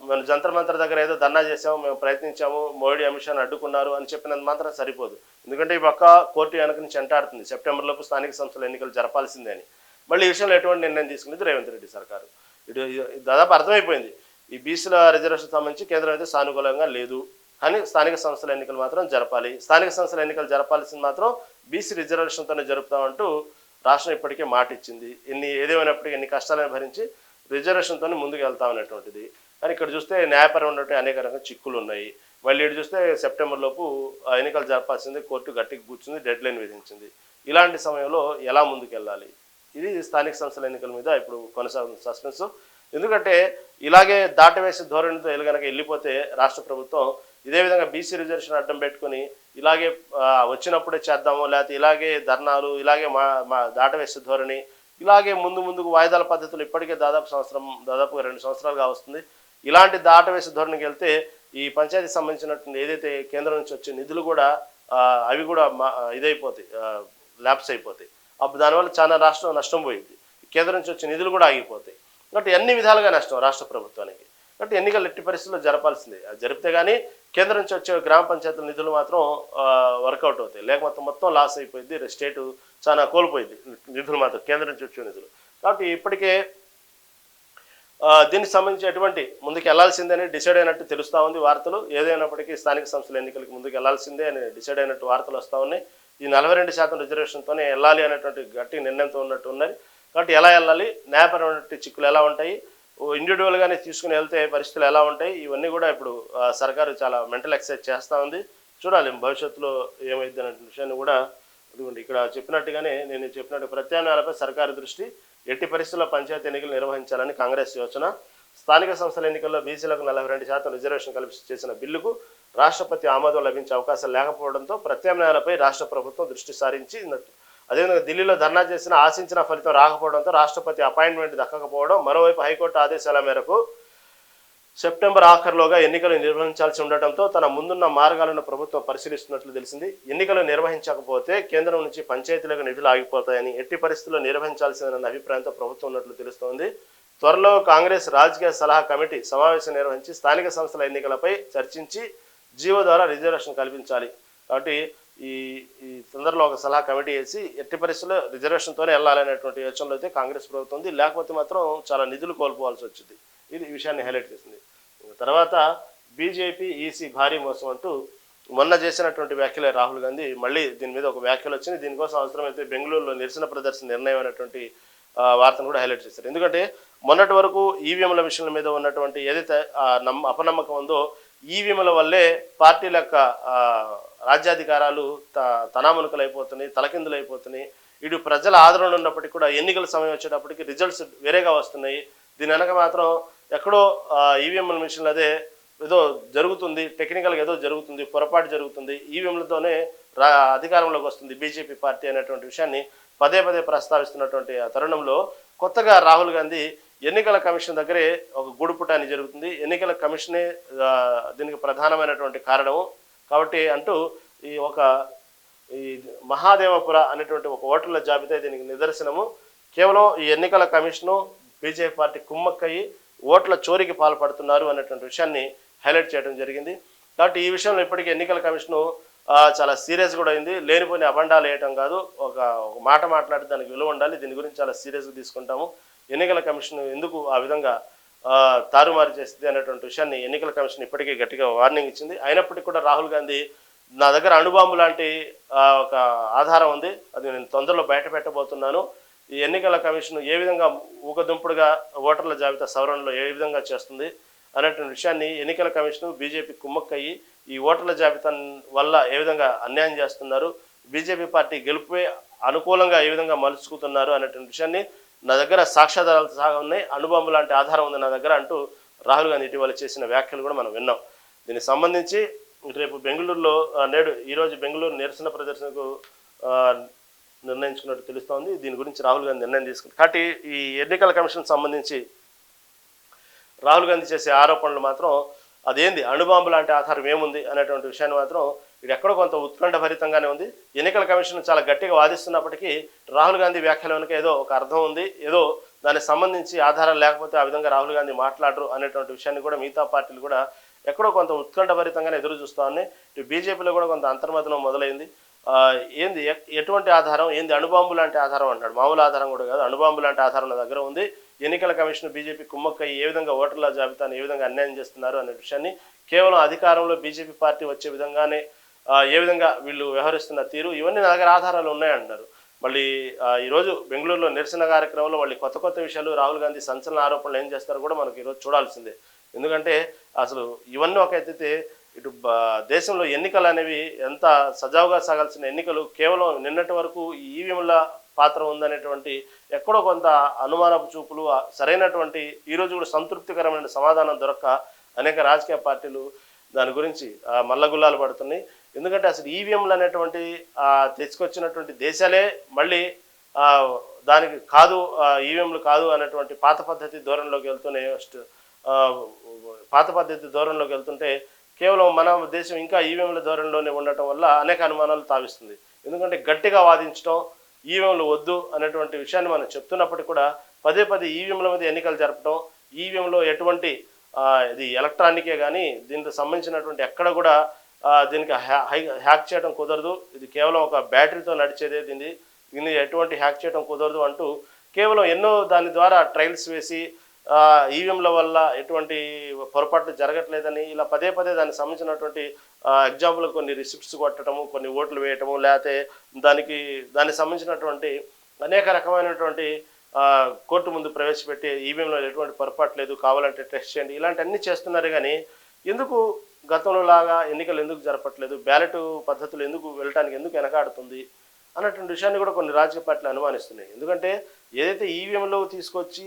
మన జంతర్ మంతర్ దగ్గర ఏదో ధర్నా చేసాము, మేము ప్రయత్నించాము, మోడీ అమిత్ షాను అడ్డుకున్నారు అని చెప్పినంత మాత్రం సరిపోదు. ఎందుకంటే ఈ పక్క కోర్టు వెనక నుంచి ఎంటాడుతుంది, సెప్టెంబర్లోపు స్థానిక సంస్థల ఎన్నికలు జరపాల్సిందే అని. మళ్ళీ ఈ విషయంలో ఎటువంటి నిర్ణయం తీసుకునేది రేవంత్ రెడ్డి సర్కారు. ఇటు దాదాపు అర్థమైపోయింది, ఈ బీసీల రిజర్వేషన్ సంబంధించి కేంద్రం అయితే సానుకూలంగా లేదు, కానీ స్థానిక సంస్థల ఎన్నికలు మాత్రం జరపాలి, స్థానిక సంస్థల ఎన్నికలు జరపాల్సింది మాత్రం బీసీ రిజర్వేషన్తోనే జరుపుతామంటూ రాష్ట్రం ఇప్పటికే మాట ఇచ్చింది. ఏదేమైనప్పటికీ ఎన్ని కష్టాలను భరించి రిజర్వేషన్తోనే ముందుకు వెళ్తామనేటువంటిది. కానీ ఇక్కడ చూస్తే న్యాయపరమైనటువంటి అనేక రకాల చిక్కులు ఉన్నాయి. మళ్ళీ ఇటు చూస్తే సెప్టెంబర్లోపు ఎన్నికలు జరపాల్సింది కోర్టు గట్టికి కూర్చుంది, డెడ్ లైన్ విధించింది. ఇలాంటి సమయంలో ఎలా ముందుకు వెళ్ళాలి? ఇది స్థానిక సంస్థల ఎన్నికల మీద ఇప్పుడు కొనసాగుతున్న సస్పెన్స్. ఎందుకంటే ఇలాగే దాటవేసే ధోరణితో కనుక వెళ్ళిపోతే రాష్ట్ర ప్రభుత్వం ఇదే విధంగా బీసీ రిజర్వేషన్ అడ్డం పెట్టుకుని ఇలాగే వచ్చినప్పుడే చేద్దాము, లేకపోతే ఇలాగే ధర్నాలు, ఇలాగే మా దాటవేసే ధోరణి, ఇలాగే ముందుకు వాయిదాల పద్ధతులు ఇప్పటికే దాదాపుగా 2 సంవత్సరాలుగా వస్తుంది. ఇలాంటి దాటవేసే ధోరణికి వెళ్తే ఈ పంచాయతీకి సంబంధించినటువంటి ఏదైతే కేంద్రం నుంచి వచ్చే నిధులు కూడా అవి కూడా ఇదైపోతాయి, ల్యాప్స్ అయిపోతాయి. అప్పుడు దానివల్ల చాలా రాష్ట్రం నష్టం పోయింది, కేంద్రం నుంచి వచ్చే నిధులు కూడా ఆగిపోతాయి. కాబట్టి అన్ని విధాలుగా నష్టం రాష్ట్ర ప్రభుత్వానికి. కాబట్టి ఎన్నికలు ఎట్టి పరిస్థితుల్లో జరపాల్సిందే. అది జరిపితే కానీ కేంద్రం నుంచి వచ్చే గ్రామ పంచాయతీల నిధులు మాత్రం వర్కౌట్ అవుతాయి. లేకపోతే మొత్తం లాస్ అయిపోయింది, స్టేటు చాలా కోల్పోయింది నిధులు మాత్రం, కేంద్రం నుంచి వచ్చే నిధులు. కాబట్టి ఇప్పటికే దీనికి సంబంధించి ఎటువంటి ముందుకు వెళ్లాల్సిందే అని డిసైడ్ అయినట్టు తెలుస్తూ ఉంది వార్తలు. ఏదైనప్పటికీ స్థానిక సంస్థల ఎన్నికలకు ముందుకు వెళ్లాల్సిందే అని డిసైడ్ అయినట్టు వార్తలు వస్తూ ఉన్నాయి. ఈ 42% రిజర్వేషన్తోనే వెళ్ళాలి అనేటువంటి గట్టి నిర్ణయంతో ఉన్నట్టు ఉన్నది. కాబట్టి ఎలా వెళ్ళాలి, న్యాయపరమైన చిక్కులు ఎలా ఉంటాయి, ఇండివిజువల్గానే తీసుకుని వెళ్తే పరిస్థితులు ఎలా ఉంటాయి, ఇవన్నీ కూడా ఇప్పుడు సర్కారు చాలా మెంటల్ ఎక్సర్సైజ్ చేస్తూ ఉంది. చూడాలి భవిష్యత్తులో ఏమైంది అనే విషయాన్ని కూడా. ఇదిగోండి ఇక్కడ చెప్పినట్టుగానే నేను చెప్పినట్టు ప్రత్యామ్నాయాలపై సర్కారు దృష్టి, ఎట్టి పరిస్థితుల్లో పంచాయతీ ఎన్నికలు నిర్వహించాలని కాంగ్రెస్ యోచన. స్థానిక సంస్థల ఎన్నికల్లో బీసీలకు 42% రిజర్వేషన్ కల్పించి చేసిన బిల్లుకు రాష్ట్రపతి ఆమోదం లభించే అవకాశం లేకపోవడంతో ప్రత్యామ్నాయాలపై రాష్ట్ర ప్రభుత్వం దృష్టి సారించినట్టు. అదేవిధంగా ఢిల్లీలో ధర్నా చేసిన ఆశించిన ఫలితం రాకపోవడంతో రాష్ట్రపతి అపాయింట్మెంట్ దక్కకపోవడం, మరోవైపు హైకోర్టు ఆదేశాల మేరకు సెప్టెంబర్ ఆఖరులోగా ఎన్నికలు నిర్వహించాల్సి ఉండటంతో తన ముందున్న మార్గాలను ప్రభుత్వం పరిశీలిస్తున్నట్లు తెలిసింది. ఎన్నికలు నిర్వహించకపోతే కేంద్రం నుంచి పంచాయతీలకు నిధులు ఆగిపోతాయని, ఎట్టి పరిస్థితుల్లో నిర్వహించాల్సిందన్న అభిప్రాయంతో ప్రభుత్వం ఉన్నట్లు తెలుస్తోంది. త్వరలో కాంగ్రెస్ రాజకీయ సలహా కమిటీ సమావేశం నిర్వహించి స్థానిక సంస్థల ఎన్నికలపై చర్చించి జీవో ద్వారా రిజర్వేషన్ కల్పించాలి. కాబట్టి ఈ తొందరలో ఒక సలహా కమిటీ వేసి ఎట్టి పరిస్థితుల్లో రిజర్వేషన్తోనే వెళ్ళాలనేటువంటి యోచనలో అయితే కాంగ్రెస్ ప్రభుత్వం ఉంది. లేకపోతే మాత్రం చాలా నిధులు కోల్పోవాల్సి వచ్చింది. ఇది ఈ విషయాన్ని హైలైట్ చేసింది. తర్వాత బీజేపీ ఈసీ భారీ మోసం అంటూ మొన్న చేసినటువంటి వ్యాఖ్యలే రాహుల్ గాంధీ మళ్ళీ దీని మీద ఒక వ్యాఖ్యలు వచ్చింది. దీనికోసం అవసరమైతే బెంగళూరులో నిరసన ప్రదర్శన నిర్ణయం అనేటువంటి వార్తను కూడా హైలైట్ చేశారు. ఎందుకంటే మొన్నటి వరకు ఈవీఎంల విషయాల మీద ఉన్నటువంటి ఏదైతే అపనమ్మకం ఉందో, ఈవీఎంల వల్లే పార్టీల యొక్క రాజ్యాధికారాలు తనామునకలైపోతున్నాయి, తలకిందులైపోతున్నాయి. ఇటు ప్రజల ఆదరణ ఉన్నప్పటికీ కూడా ఎన్నికల సమయం వచ్చేటప్పటికి రిజల్ట్స్ వేరేగా వస్తున్నాయి. దీని వెనక మాత్రం ఎక్కడో ఈవీఎంల మిషన్లు అదే ఏదో జరుగుతుంది, టెక్నికల్గా ఏదో జరుగుతుంది, పొరపాటు జరుగుతుంది, ఈవీఎంలతోనే అధికారంలోకి వస్తుంది బీజేపీ పార్టీ అనేటువంటి విషయాన్ని పదే పదే ప్రస్తావిస్తున్నటువంటి ఆ తరుణంలో కొత్తగా రాహుల్ గాంధీ ఎన్నికల కమిషన్ దగ్గరే ఒక గూడుపుటాన్ని జరుగుతుంది, ఎన్నికల కమిషనే దీనికి ప్రధానమైనటువంటి కారణము కాబట్టి అంటూ ఈ మహాదేవపుర అనేటువంటి ఒక ఓటర్ల జాబితా దీనికి నిదర్శనము. కేవలం ఈ ఎన్నికల కమిషను బీజేపీ పార్టీ కుమ్మక్కయ్యి ఓట్ల చోరీకి పాల్పడుతున్నారు అనేటువంటి విషయాన్ని హైలైట్ చేయడం జరిగింది. కాబట్టి ఈ విషయంలో ఇప్పటికీ ఎన్నికల కమిషను చాలా సీరియస్ కూడా అయింది. లేనిపోయిన అబండాలు వేయటం కాదు, ఒక మాట మాట్లాడి దానికి విలువ ఉండాలి, దీని గురించి చాలా సీరియస్గా తీసుకుంటాము. ఎన్నికల కమిషన్ ఎందుకు ఆ విధంగా తారుమారు చేస్తుంది అనేటువంటి విషయాన్ని ఎన్నికల కమిషన్ ఇప్పటికీ గట్టిగా వార్నింగ్ ఇచ్చింది. అయినప్పటికీ కూడా రాహుల్ గాంధీ నా దగ్గర అణుబాంబు లాంటి ఒక ఆధారం ఉంది, అది నేను తొందరలో బయట పెట్టబోతున్నాను, ఈ ఎన్నికల కమిషన్ ఏ విధంగా ఊకదుంపుడుగా ఓటర్ల జాబితా సవరణలో ఏ విధంగా చేస్తుంది అనేటువంటి విషయాన్ని ఎన్నికల కమిషన్ బీజేపీ కుమ్మక్కయ్యి ఈ ఓటర్ల జాబితా వల్ల ఏ విధంగా అన్యాయం చేస్తున్నారు, బీజేపీ పార్టీ గెలుపే అనుకూలంగా ఏ విధంగా మలుచుకుతున్నారు అనేటువంటి విషయాన్ని నా దగ్గర సాక్ష్యాధారాలు సాగా ఉన్నాయి, అణుబాంబు లాంటి ఆధారం ఉంది నా దగ్గర అంటూ రాహుల్ గాంధీ ఇటీవల చేసిన వ్యాఖ్యలు కూడా మనం విన్నాం. దీనికి సంబంధించి రేపు బెంగళూరులో ఈరోజు బెంగళూరు నిరసన ప్రదర్శనకు నిర్ణయించుకున్నట్టు తెలుస్తోంది. దీని గురించి రాహుల్ గాంధీ నిర్ణయం తీసుకుంది. కాబట్టి ఈ ఎన్నికల కమిషన్ సంబంధించి రాహుల్ గాంధీ చేసే ఆరోపణలు మాత్రం అదేంది అణుబాంబు లాంటి ఆధారం ఏముంది అనేటువంటి విషయాన్ని మాత్రం ఇది ఎక్కడో కొంత ఉత్కంఠభరితంగానే ఉంది. ఎన్నికల కమిషన్ చాలా గట్టిగా వాదిస్తున్నప్పటికీ రాహుల్ గాంధీ వ్యాఖ్యల వెనుక ఏదో ఒక అర్థం ఉంది, ఏదో దానికి సంబంధించి ఆధారం లేకపోతే ఆ విధంగా రాహుల్ గాంధీ మాట్లాడరు అనేటువంటి విషయాన్ని కూడా మిగతా పార్టీలు కూడా ఎక్కడో కొంత ఉత్కంఠభరితంగానే ఎదురు చూస్తూ ఉన్నాయి. ఇటు బీజేపీలో కూడా కొంత అంతర్మతనం మొదలైంది. ఏంది ఎటువంటి ఆధారం, ఏంది అణుబాంబు లాంటి ఆధారం అంటాడు, మామూలు ఆధారం కూడా కాదు, అణుబాంబు లాంటి ఆధారం నా దగ్గర ఉంది, ఎన్నికల కమిషన్ బీజేపీ కుమ్మక్కై ఏ విధంగా ఓటర్ల జాబితాను ఏ విధంగా అన్యాయం చేస్తున్నారు అనే విషయాన్ని కేవలం అధికారంలో బీజేపీ పార్టీ వచ్చే విధంగానే ఏ విధంగా వీళ్ళు వ్యవహరిస్తున్న తీరు ఇవన్నీ నా దగ్గర ఆధారాలు ఉన్నాయంటారు. మళ్ళీ ఈరోజు బెంగళూరులో నిరసన కార్యక్రమంలో మళ్ళీ కొత్త కొత్త విషయాలు రాహుల్ గాంధీ సంచలన ఆరోపణలు ఏం చేస్తారో కూడా మనకి ఈరోజు చూడాల్సిందే. ఎందుకంటే అసలు ఇవన్నీ ఒక ఎత్తితే ఇటు దేశంలో ఎన్నికలు అనేవి ఎంత సజావుగా సాగాల్సిన ఎన్నికలు కేవలం నిన్నటి వరకు ఈవీఎంల పాత్ర ఉందనేటువంటి ఎక్కడో కొంత అనుమానపు చూపులు, సరైనటువంటి ఈరోజు కూడా సంతృప్తికరమైన సమాధానం దొరక్క అనేక రాజకీయ పార్టీలు దాని గురించి మల్లగుల్లాలు పడుతున్నాయి. ఎందుకంటే అసలు ఈవీఎంలు అనేటువంటి తెచ్చుకొచ్చినటువంటి దేశాలే మళ్ళీ దానికి కాదు, ఈవీఎంలు కాదు అనేటువంటి పాత పద్ధతి ధోరణిలోకి వెళ్తుంటే కేవలం మన దేశం ఇంకా ఈవీఎంల ధోరణిలోనే ఉండటం వల్ల అనేక అనుమానాలు తావిస్తుంది. ఎందుకంటే గట్టిగా వాదించడం, ఈవీఎంలు వద్దు అనేటువంటి విషయాన్ని మనం చెప్తున్నప్పటికీ కూడా పదే పదే ఈవీఎంల మీద ఎన్నికలు జరపడం, ఈవీఎంలో ఎటువంటి ఇది ఎలక్ట్రానికే కానీ దీనికి సంబంధించినటువంటి ఎక్కడ కూడా దీనికి హ్యాక్ చేయడం కుదరదు, ఇది కేవలం ఒక బ్యాటరీతో నడిచేదే, దీన్ని ఎటువంటి హ్యాక్ చేయడం కుదరదు అంటూ కేవలం ఎన్నో దాని ద్వారా ట్రయల్స్ వేసి ఈవీఎంల వల్ల ఎటువంటి పొరపాట్లు జరగట్లేదని ఇలా పదే పదే దానికి సంబంధించినటువంటి ఎగ్జాంపుల్ కొన్ని రిసిప్ట్స్ కొట్టడము, కొన్ని ఓట్లు వేయటము, లేకపోతే దానికి సంబంధించినటువంటి అనేక రకమైనటువంటి కోర్టు ముందు ప్రవేశపెట్టి ఈవీఎంలో ఎటువంటి పొరపాటు లేదు, కావాలంటే టెస్ట్ చేయండి, ఇలాంటి అన్నీ చేస్తున్నారు. కానీ ఎందుకు గతంలో లాగా ఎన్నికలు ఎందుకు జరపట్లేదు, బ్యాలెట్ పద్ధతులు ఎందుకు వెళ్ళటానికి ఎందుకు వెనకాడుతుంది అన్నటువంటి విషయాన్ని కూడా కొన్ని రాజకీయ పార్టీలు అనుమానిస్తున్నాయి. ఎందుకంటే ఏదైతే ఈవీఎంలో తీసుకొచ్చి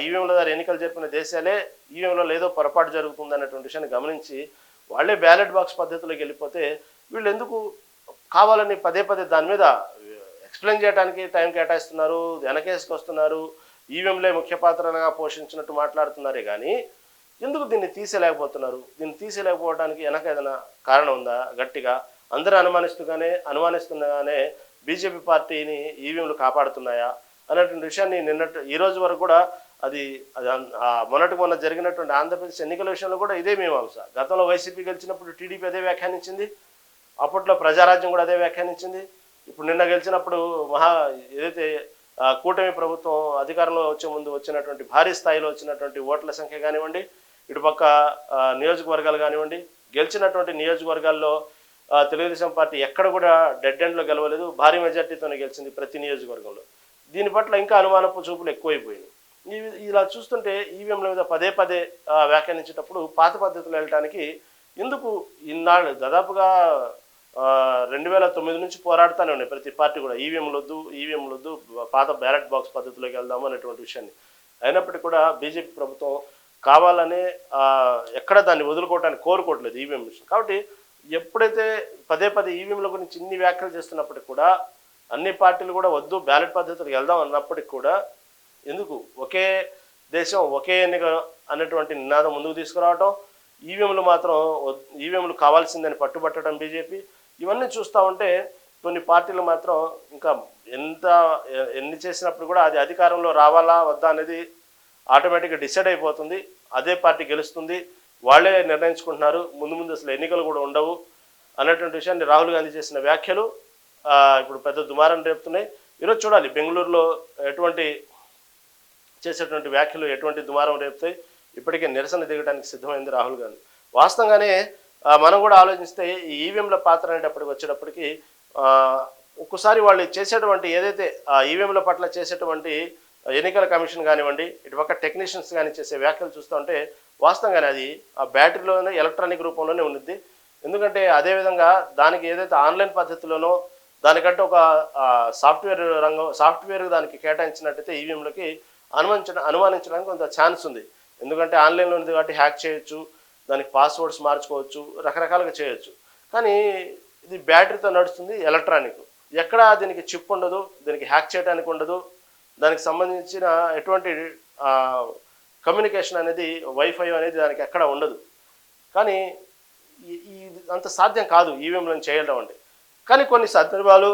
ఈవీఎంల ద్వారా ఎన్నికలు జరిపిన దేశాలే ఈవీఎంలో ఏదో పొరపాటు జరుగుతుంది అన్నటువంటి విషయాన్ని గమనించి వాళ్ళే బ్యాలెట్ బాక్స్ పద్ధతిలోకి వెళ్ళిపోతే వీళ్ళు ఎందుకు కావాలని పదే పదే దాని మీద ఎక్స్ప్లెయిన్ చేయడానికి టైం కేటాయిస్తున్నారు, వెనకేసుకొస్తున్నారు, ఈవీఎంలే ముఖ్య పాత్రలుగా పోషించినట్టు మాట్లాడుతున్నారే కానీ ఎందుకు దీన్ని తీసేయలేకపోతున్నారు? దీన్ని తీసేయలేకపోవడానికి వెనక ఏదైనా కారణం ఉందా? గట్టిగా అందరూ అనుమానిస్తుండగానే బీజేపీ పార్టీని ఈవీఎంలు కాపాడుతున్నాయా అనేటువంటి విషయాన్ని ఈ రోజు వరకు కూడా అది మొన్న జరిగినటువంటి ఆంధ్రప్రదేశ్ ఎన్నికల విషయంలో కూడా ఇదే మీమాంస. గతంలో వైసీపీ గెలిచినప్పుడు టీడీపీ అదే వ్యాఖ్యానించింది, అప్పట్లో ప్రజారాజ్యం కూడా అదే వ్యాఖ్యానించింది. ఇప్పుడు నిన్న గెలిచినప్పుడు ఏదైతే కూటమి ప్రభుత్వం అధికారంలో వచ్చే ముందు వచ్చినటువంటి భారీ స్థాయిలో వచ్చినటువంటి ఓట్ల సంఖ్య కానివ్వండి, ఇటుపక్క నియోజకవర్గాలు కానివ్వండి, గెలిచినటువంటి నియోజకవర్గాల్లో తెలుగుదేశం పార్టీ ఎక్కడ కూడా డెడ్ ఎండ్లో గెలవలేదు, భారీ మెజార్టీతోనే గెలిచింది ప్రతి నియోజకవర్గంలో. దీని పట్ల ఇంకా అనుమానపు చూపులు ఎక్కువైపోయినాయి. ఇలా చూస్తుంటే ఈవీఎంల మీద పదే పదే వ్యాఖ్యానించేటప్పుడు పాత పద్ధతులు వెళ్ళటానికి ఎందుకు ఇన్నాళ్ళు దాదాపుగా 2009 నుంచి పోరాడుతూనే ఉన్నాయి ప్రతి పార్టీ కూడా ఈవీఎంలు వద్దు పాత బ్యాలెట్ బాక్స్ పద్ధతిలోకి వెళ్దాము అనేటువంటి విషయాన్ని. అయినప్పటికీ కూడా బీజేపీ ప్రభుత్వం కావాలనే ఎక్కడ దాన్ని వదులుకోవటానికి కోరుకోవట్లేదు ఈవీఎం విషయం. కాబట్టి ఎప్పుడైతే పదే పదే ఈవీఎంల గురించి ఇన్ని వ్యాఖ్యలు చేస్తున్నప్పటికి కూడా అన్ని పార్టీలు కూడా వద్దు బ్యాలెట్ పద్ధతికి వెళ్దాం అన్నప్పటికి కూడా ఎందుకు ఒకే దేశం ఒకే ఎన్నిక అనేటువంటి నినాదం ముందుకు తీసుకురావటం, ఈవీఎంలు కావాల్సిందని పట్టుబట్టడం బీజేపీ, ఇవన్నీ చూస్తూ ఉంటే కొన్ని పార్టీలు మాత్రం ఇంకా ఎన్ని చేసినప్పుడు కూడా అది అధికారంలో రావాలా వద్దా అనేది ఆటోమేటిక్గా డిసైడ్ అయిపోతుంది, అదే పార్టీ గెలుస్తుంది, వాళ్ళే నిర్ణయించుకుంటున్నారు, ముందు అసలు ఎన్నికలు కూడా ఉండవు అన్నటువంటి విషయాన్ని రాహుల్ గాంధీ చేసిన వ్యాఖ్యలు ఇప్పుడు పెద్ద దుమారం రేపుతున్నాయి. ఈరోజు చూడాలి బెంగళూరులో చేసేటువంటి వ్యాఖ్యలు ఎటువంటి దుమారం రేపుతాయి. ఇప్పటికే నిరసన దిగడానికి సిద్ధమైంది రాహుల్ గాంధీ. వాస్తవంగానే మనం కూడా ఆలోచిస్తే ఈ ఈవీఎంల పాత్ర అనేటప్పటికి వచ్చేటప్పటికి ఒక్కసారి వాళ్ళు చేసేటువంటి ఏదైతే ఈవీఎంల పట్ల చేసేటువంటి ఎన్నికల కమిషన్ కానివ్వండి, ఇటుపక్క టెక్నీషియన్స్ కానీ చేసే వ్యాఖ్యలు చూస్తూ ఉంటే వాస్తవంగానే అది ఆ బ్యాటరీలోనే ఎలక్ట్రానిక్ రూపంలోనే ఉంటుంది. ఎందుకంటే అదేవిధంగా దానికి ఏదైతే ఆన్లైన్ పద్ధతిలోనో దానికంటే ఒక సాఫ్ట్వేర్ దానికి కేటాయించినట్టయితే ఈవీఎంలకి అనుమానించడానికి కొంత ఛాన్స్ ఉంది. ఎందుకంటే ఆన్లైన్లో ఉంది కాబట్టి హ్యాక్ చేయొచ్చు, దానికి పాస్వర్డ్స్ మార్చుకోవచ్చు, రకరకాలుగా చేయొచ్చు. కానీ ఇది బ్యాటరీతో నడుస్తుంది, ఎలక్ట్రానిక్, ఎక్కడ దీనికి చిప్ ఉండదు, దీనికి హ్యాక్ చేయడానికి ఉండదు, దానికి సంబంధించిన ఎటువంటి కమ్యూనికేషన్ అనేది వైఫై అనేది దానికి ఎక్కడ ఉండదు. కానీ అంత సాధ్యం కాదు ఈవీఎంలను చేయడం అంటే. కానీ కొన్ని సందర్భాలు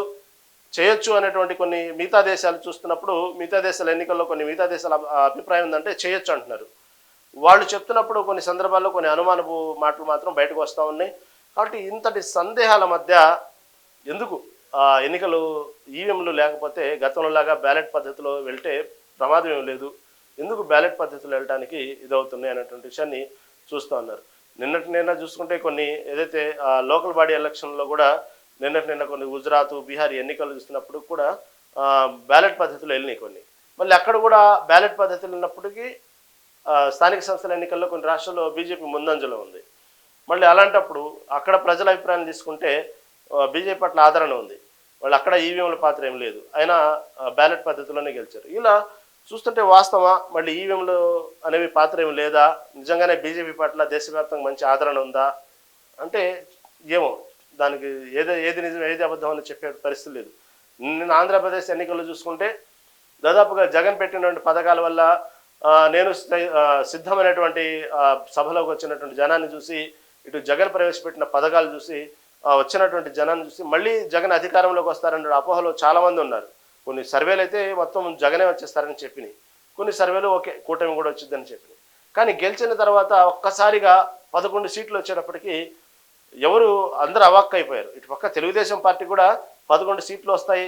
చేయొచ్చు అనేటువంటి కొన్ని మిగతా దేశాలు చూస్తున్నప్పుడు మిగతా దేశాల ఎన్నికల్లో మిగతా దేశాల అభిప్రాయం ఏంటంటే చేయొచ్చు అంటున్నారు. వాళ్ళు చెప్తున్నప్పుడు కొన్ని సందర్భాల్లో కొన్ని అనుమానపు మాటలు మాత్రం బయటకు వస్తూ ఉన్నాయి. కాబట్టి ఇంతటి సందేహాల మధ్య ఎందుకు ఎన్నికలు ఈవీఎంలు లేకపోతే గతంలో లాగా బ్యాలెట్ పద్ధతిలో వెళ్తే ప్రమాదం ఏం లేదు, ఎందుకు బ్యాలెట్ పద్ధతిలో వెళ్ళడానికి ఇదవుతున్నాయి అనేటువంటి విషయాన్ని చూస్తూ ఉన్నారు. నిన్న చూసుకుంటే కొన్ని ఏదైతే లోకల్ బాడీ ఎలక్షన్లో కూడా నిన్న కొన్ని గుజరాత్ బీహార్ ఎన్నికలు చూస్తున్నప్పుడు కూడా బ్యాలెట్ పద్ధతులు వెళ్ళినాయి కొన్ని. మళ్ళీ అక్కడ కూడా బ్యాలెట్ పద్ధతులు ఉన్నప్పటికీ స్థానిక సంస్థల ఎన్నికల్లో కొన్ని రాష్ట్రాల్లో బీజేపీ ముందంజలో ఉంది. మళ్ళీ అలాంటప్పుడు అక్కడ ప్రజల అభిప్రాయం తీసుకుంటే బీజేపీ పట్ల ఆదరణ ఉంది, వాళ్ళు అక్కడ ఈవీఎంల పాత్ర ఏం లేదు, అయినా బ్యాలెట్ పద్ధతిలోనే గెలిచారు. ఇలా చూస్తుంటే వాస్తవా మళ్ళీ ఈవీఎంలు అనేవి పాత్ర ఏమి లేదా, నిజంగానే బీజేపీ పట్ల దేశవ్యాప్తంగా మంచి ఆదరణ ఉందా అంటే ఏమో, దానికి ఏది నిజం ఏది అబద్ధం అని చెప్పే పరిస్థితి లేదు. నిన్న ఆంధ్రప్రదేశ్ ఎన్నికల్లో చూసుకుంటే దాదాపుగా జగన్ పెట్టినటువంటి పథకాల వల్ల నేను సిద్ధమైనటువంటి సభలోకి వచ్చినటువంటి జనాన్ని చూసి, ఇటు జగన్ ప్రవేశపెట్టిన పథకాలు చూసి వచ్చినటువంటి జనాన్ని చూసి మళ్ళీ జగన్ అధికారంలోకి వస్తారనే అపోహలో చాలామంది ఉన్నారు. కొన్ని సర్వేలు అయితే మొత్తం జగనే వచ్చేస్తారని చెప్పినాయి, కొన్ని సర్వేలు ఓకే కూటమి కూడా వచ్చిందని చెప్పినాయి. కానీ గెలిచిన తర్వాత ఒక్కసారిగా 11 సీట్లు వచ్చేటప్పటికి ఎవరు అందరూ అవాక్కైపోయారు. ఇటు పక్క తెలుగుదేశం పార్టీ కూడా 11 సీట్లు వస్తాయి,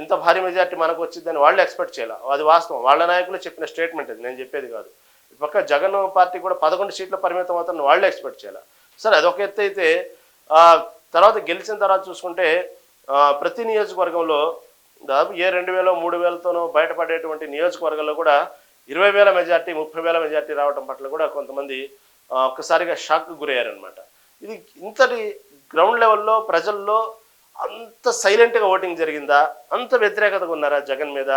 ఇంత భారీ మెజార్టీ మనకు వచ్చిందని వాళ్ళు ఎక్స్పెక్ట్ చేయాలి. అది వాస్తవం, వాళ్ళ నాయకులు చెప్పిన స్టేట్మెంట్ ఇది, నేను చెప్పేది కాదు. ఇటు పక్క జగన్ పార్టీ కూడా 11 సీట్ల పరిమితం అవుతారని వాళ్ళు ఎక్స్పెక్ట్ చేయాలి. సరే, అదొక ఎత్తు అయితే తర్వాత గెలిచిన తర్వాత చూసుకుంటే ప్రతి నియోజకవర్గంలో దాదాపు 2,000 3,000తోనో బయటపడేటువంటి నియోజకవర్గాల్లో కూడా 20,000 మెజార్టీ 30,000 మెజార్టీ రావడం పట్ల కూడా కొంతమంది ఒక్కసారిగా షాక్కు గురయ్యారనమాట. ఇది ఇంతటి గ్రౌండ్ లెవెల్లో ప్రజల్లో అంత సైలెంట్గా ఓటింగ్ జరిగిందా? అంత వ్యతిరేకతగా ఉన్నారా జగన్ మీద?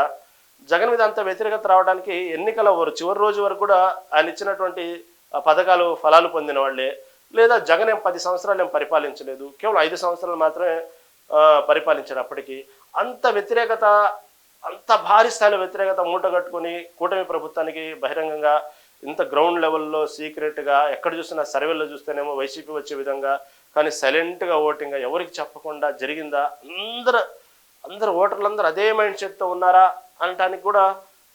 జగన్ మీద అంత వ్యతిరేకత రావడానికి ఎన్నికల చివరి రోజు వరకు కూడా ఆయన ఇచ్చినటువంటి పథకాలు ఫలాలు పొందిన వాళ్ళే, లేదా జగన్ 10 సంవత్సరాలు ఏం పరిపాలించలేదు, కేవలం 5 సంవత్సరాలు మాత్రమే పరిపాలించాడు. అప్పటికి అంత వ్యతిరేకత, అంత భారీ స్థాయిలో వ్యతిరేకత మూటగట్టుకుని కూటమి ప్రభుత్వానికి బహిరంగంగా ఇంత గ్రౌండ్ లెవెల్లో సీక్రెట్గా ఎక్కడ చూసినా సర్వేల్లో చూస్తేనేమో వైసీపీ వచ్చే విధంగా, కానీ సైలెంట్గా ఓటింగ్గా ఎవరికి చెప్పకుండా జరిగిందా? అందరు ఓటర్లందరూ అదే మైండ్ సెట్తో ఉన్నారా అనటానికి కూడా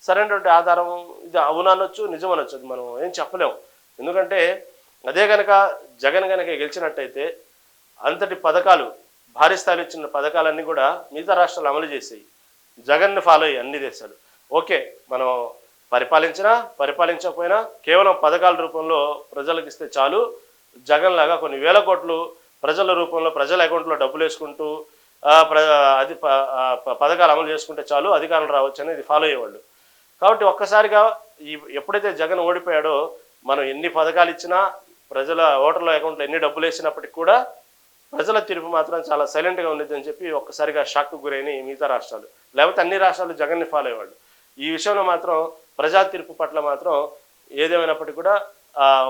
సరైనటువంటి ఆధారం ఇది అవుననొచ్చు, నిజం అనొచ్చు, అది మనం ఏం చెప్పలేము. ఎందుకంటే అదే కనుక జగన్ కనుక గెలిచినట్టయితే అంతటి పథకాలు, భారీ స్థాయిలో ఇచ్చిన పథకాలన్నీ కూడా మిగతా రాష్ట్రాలు అమలు చేసాయి, జగన్ని ఫాలో అయ్యి అన్ని దేశాలు. ఓకే, మనం పరిపాలించకపోయినా కేవలం పథకాల రూపంలో ప్రజలకు ఇస్తే చాలు, జగన్ లాగా కొన్ని వేల కోట్లు ప్రజల రూపంలో ప్రజల అకౌంట్లో డబ్బులు వేసుకుంటూ అది పథకాలు అమలు చేసుకుంటే చాలు, అధికారం రావచ్చు అనేది ఫాలో అయ్యేవాళ్ళు. కాబట్టి ఒక్కసారిగా ఎప్పుడైతే జగన్ ఓడిపోయాడో మనం ఎన్ని పథకాలు ఇచ్చినా, ప్రజల ఓటర్ల అకౌంట్లో ఎన్ని డబ్బులు వేసినప్పటికీ కూడా ప్రజల తీర్పు మాత్రం చాలా సైలెంట్గా ఉండేది అని చెప్పి ఒక్కసారిగా షాక్కు గురైన మిగతా రాష్ట్రాలు, లేకపోతే అన్ని రాష్ట్రాలు జగన్ని ఫాలో అయ్యేవాళ్ళు. ఈ విషయంలో మాత్రం ప్రజా తీర్పు పట్ల మాత్రం ఏదేమైనప్పటికీ కూడా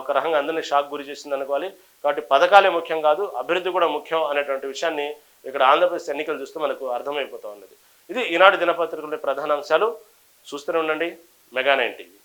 ఒక రకంగా అందరినీ షాక్ గురి చేసింది అనుకోవాలి. కాబట్టి పథకాలే ముఖ్యం కాదు, అభివృద్ధి కూడా ముఖ్యం అనేటువంటి విషయాన్ని ఇక్కడ ఆంధ్రప్రదేశ్ ఎన్నికలు చూస్తే మనకు అర్థమైపోతూ ఉన్నది. ఇది ఈనాడు దినపత్రికల ప్రధాన అంశాలు. చూస్తూనే ఉండండి మెగా 9 టీవీ.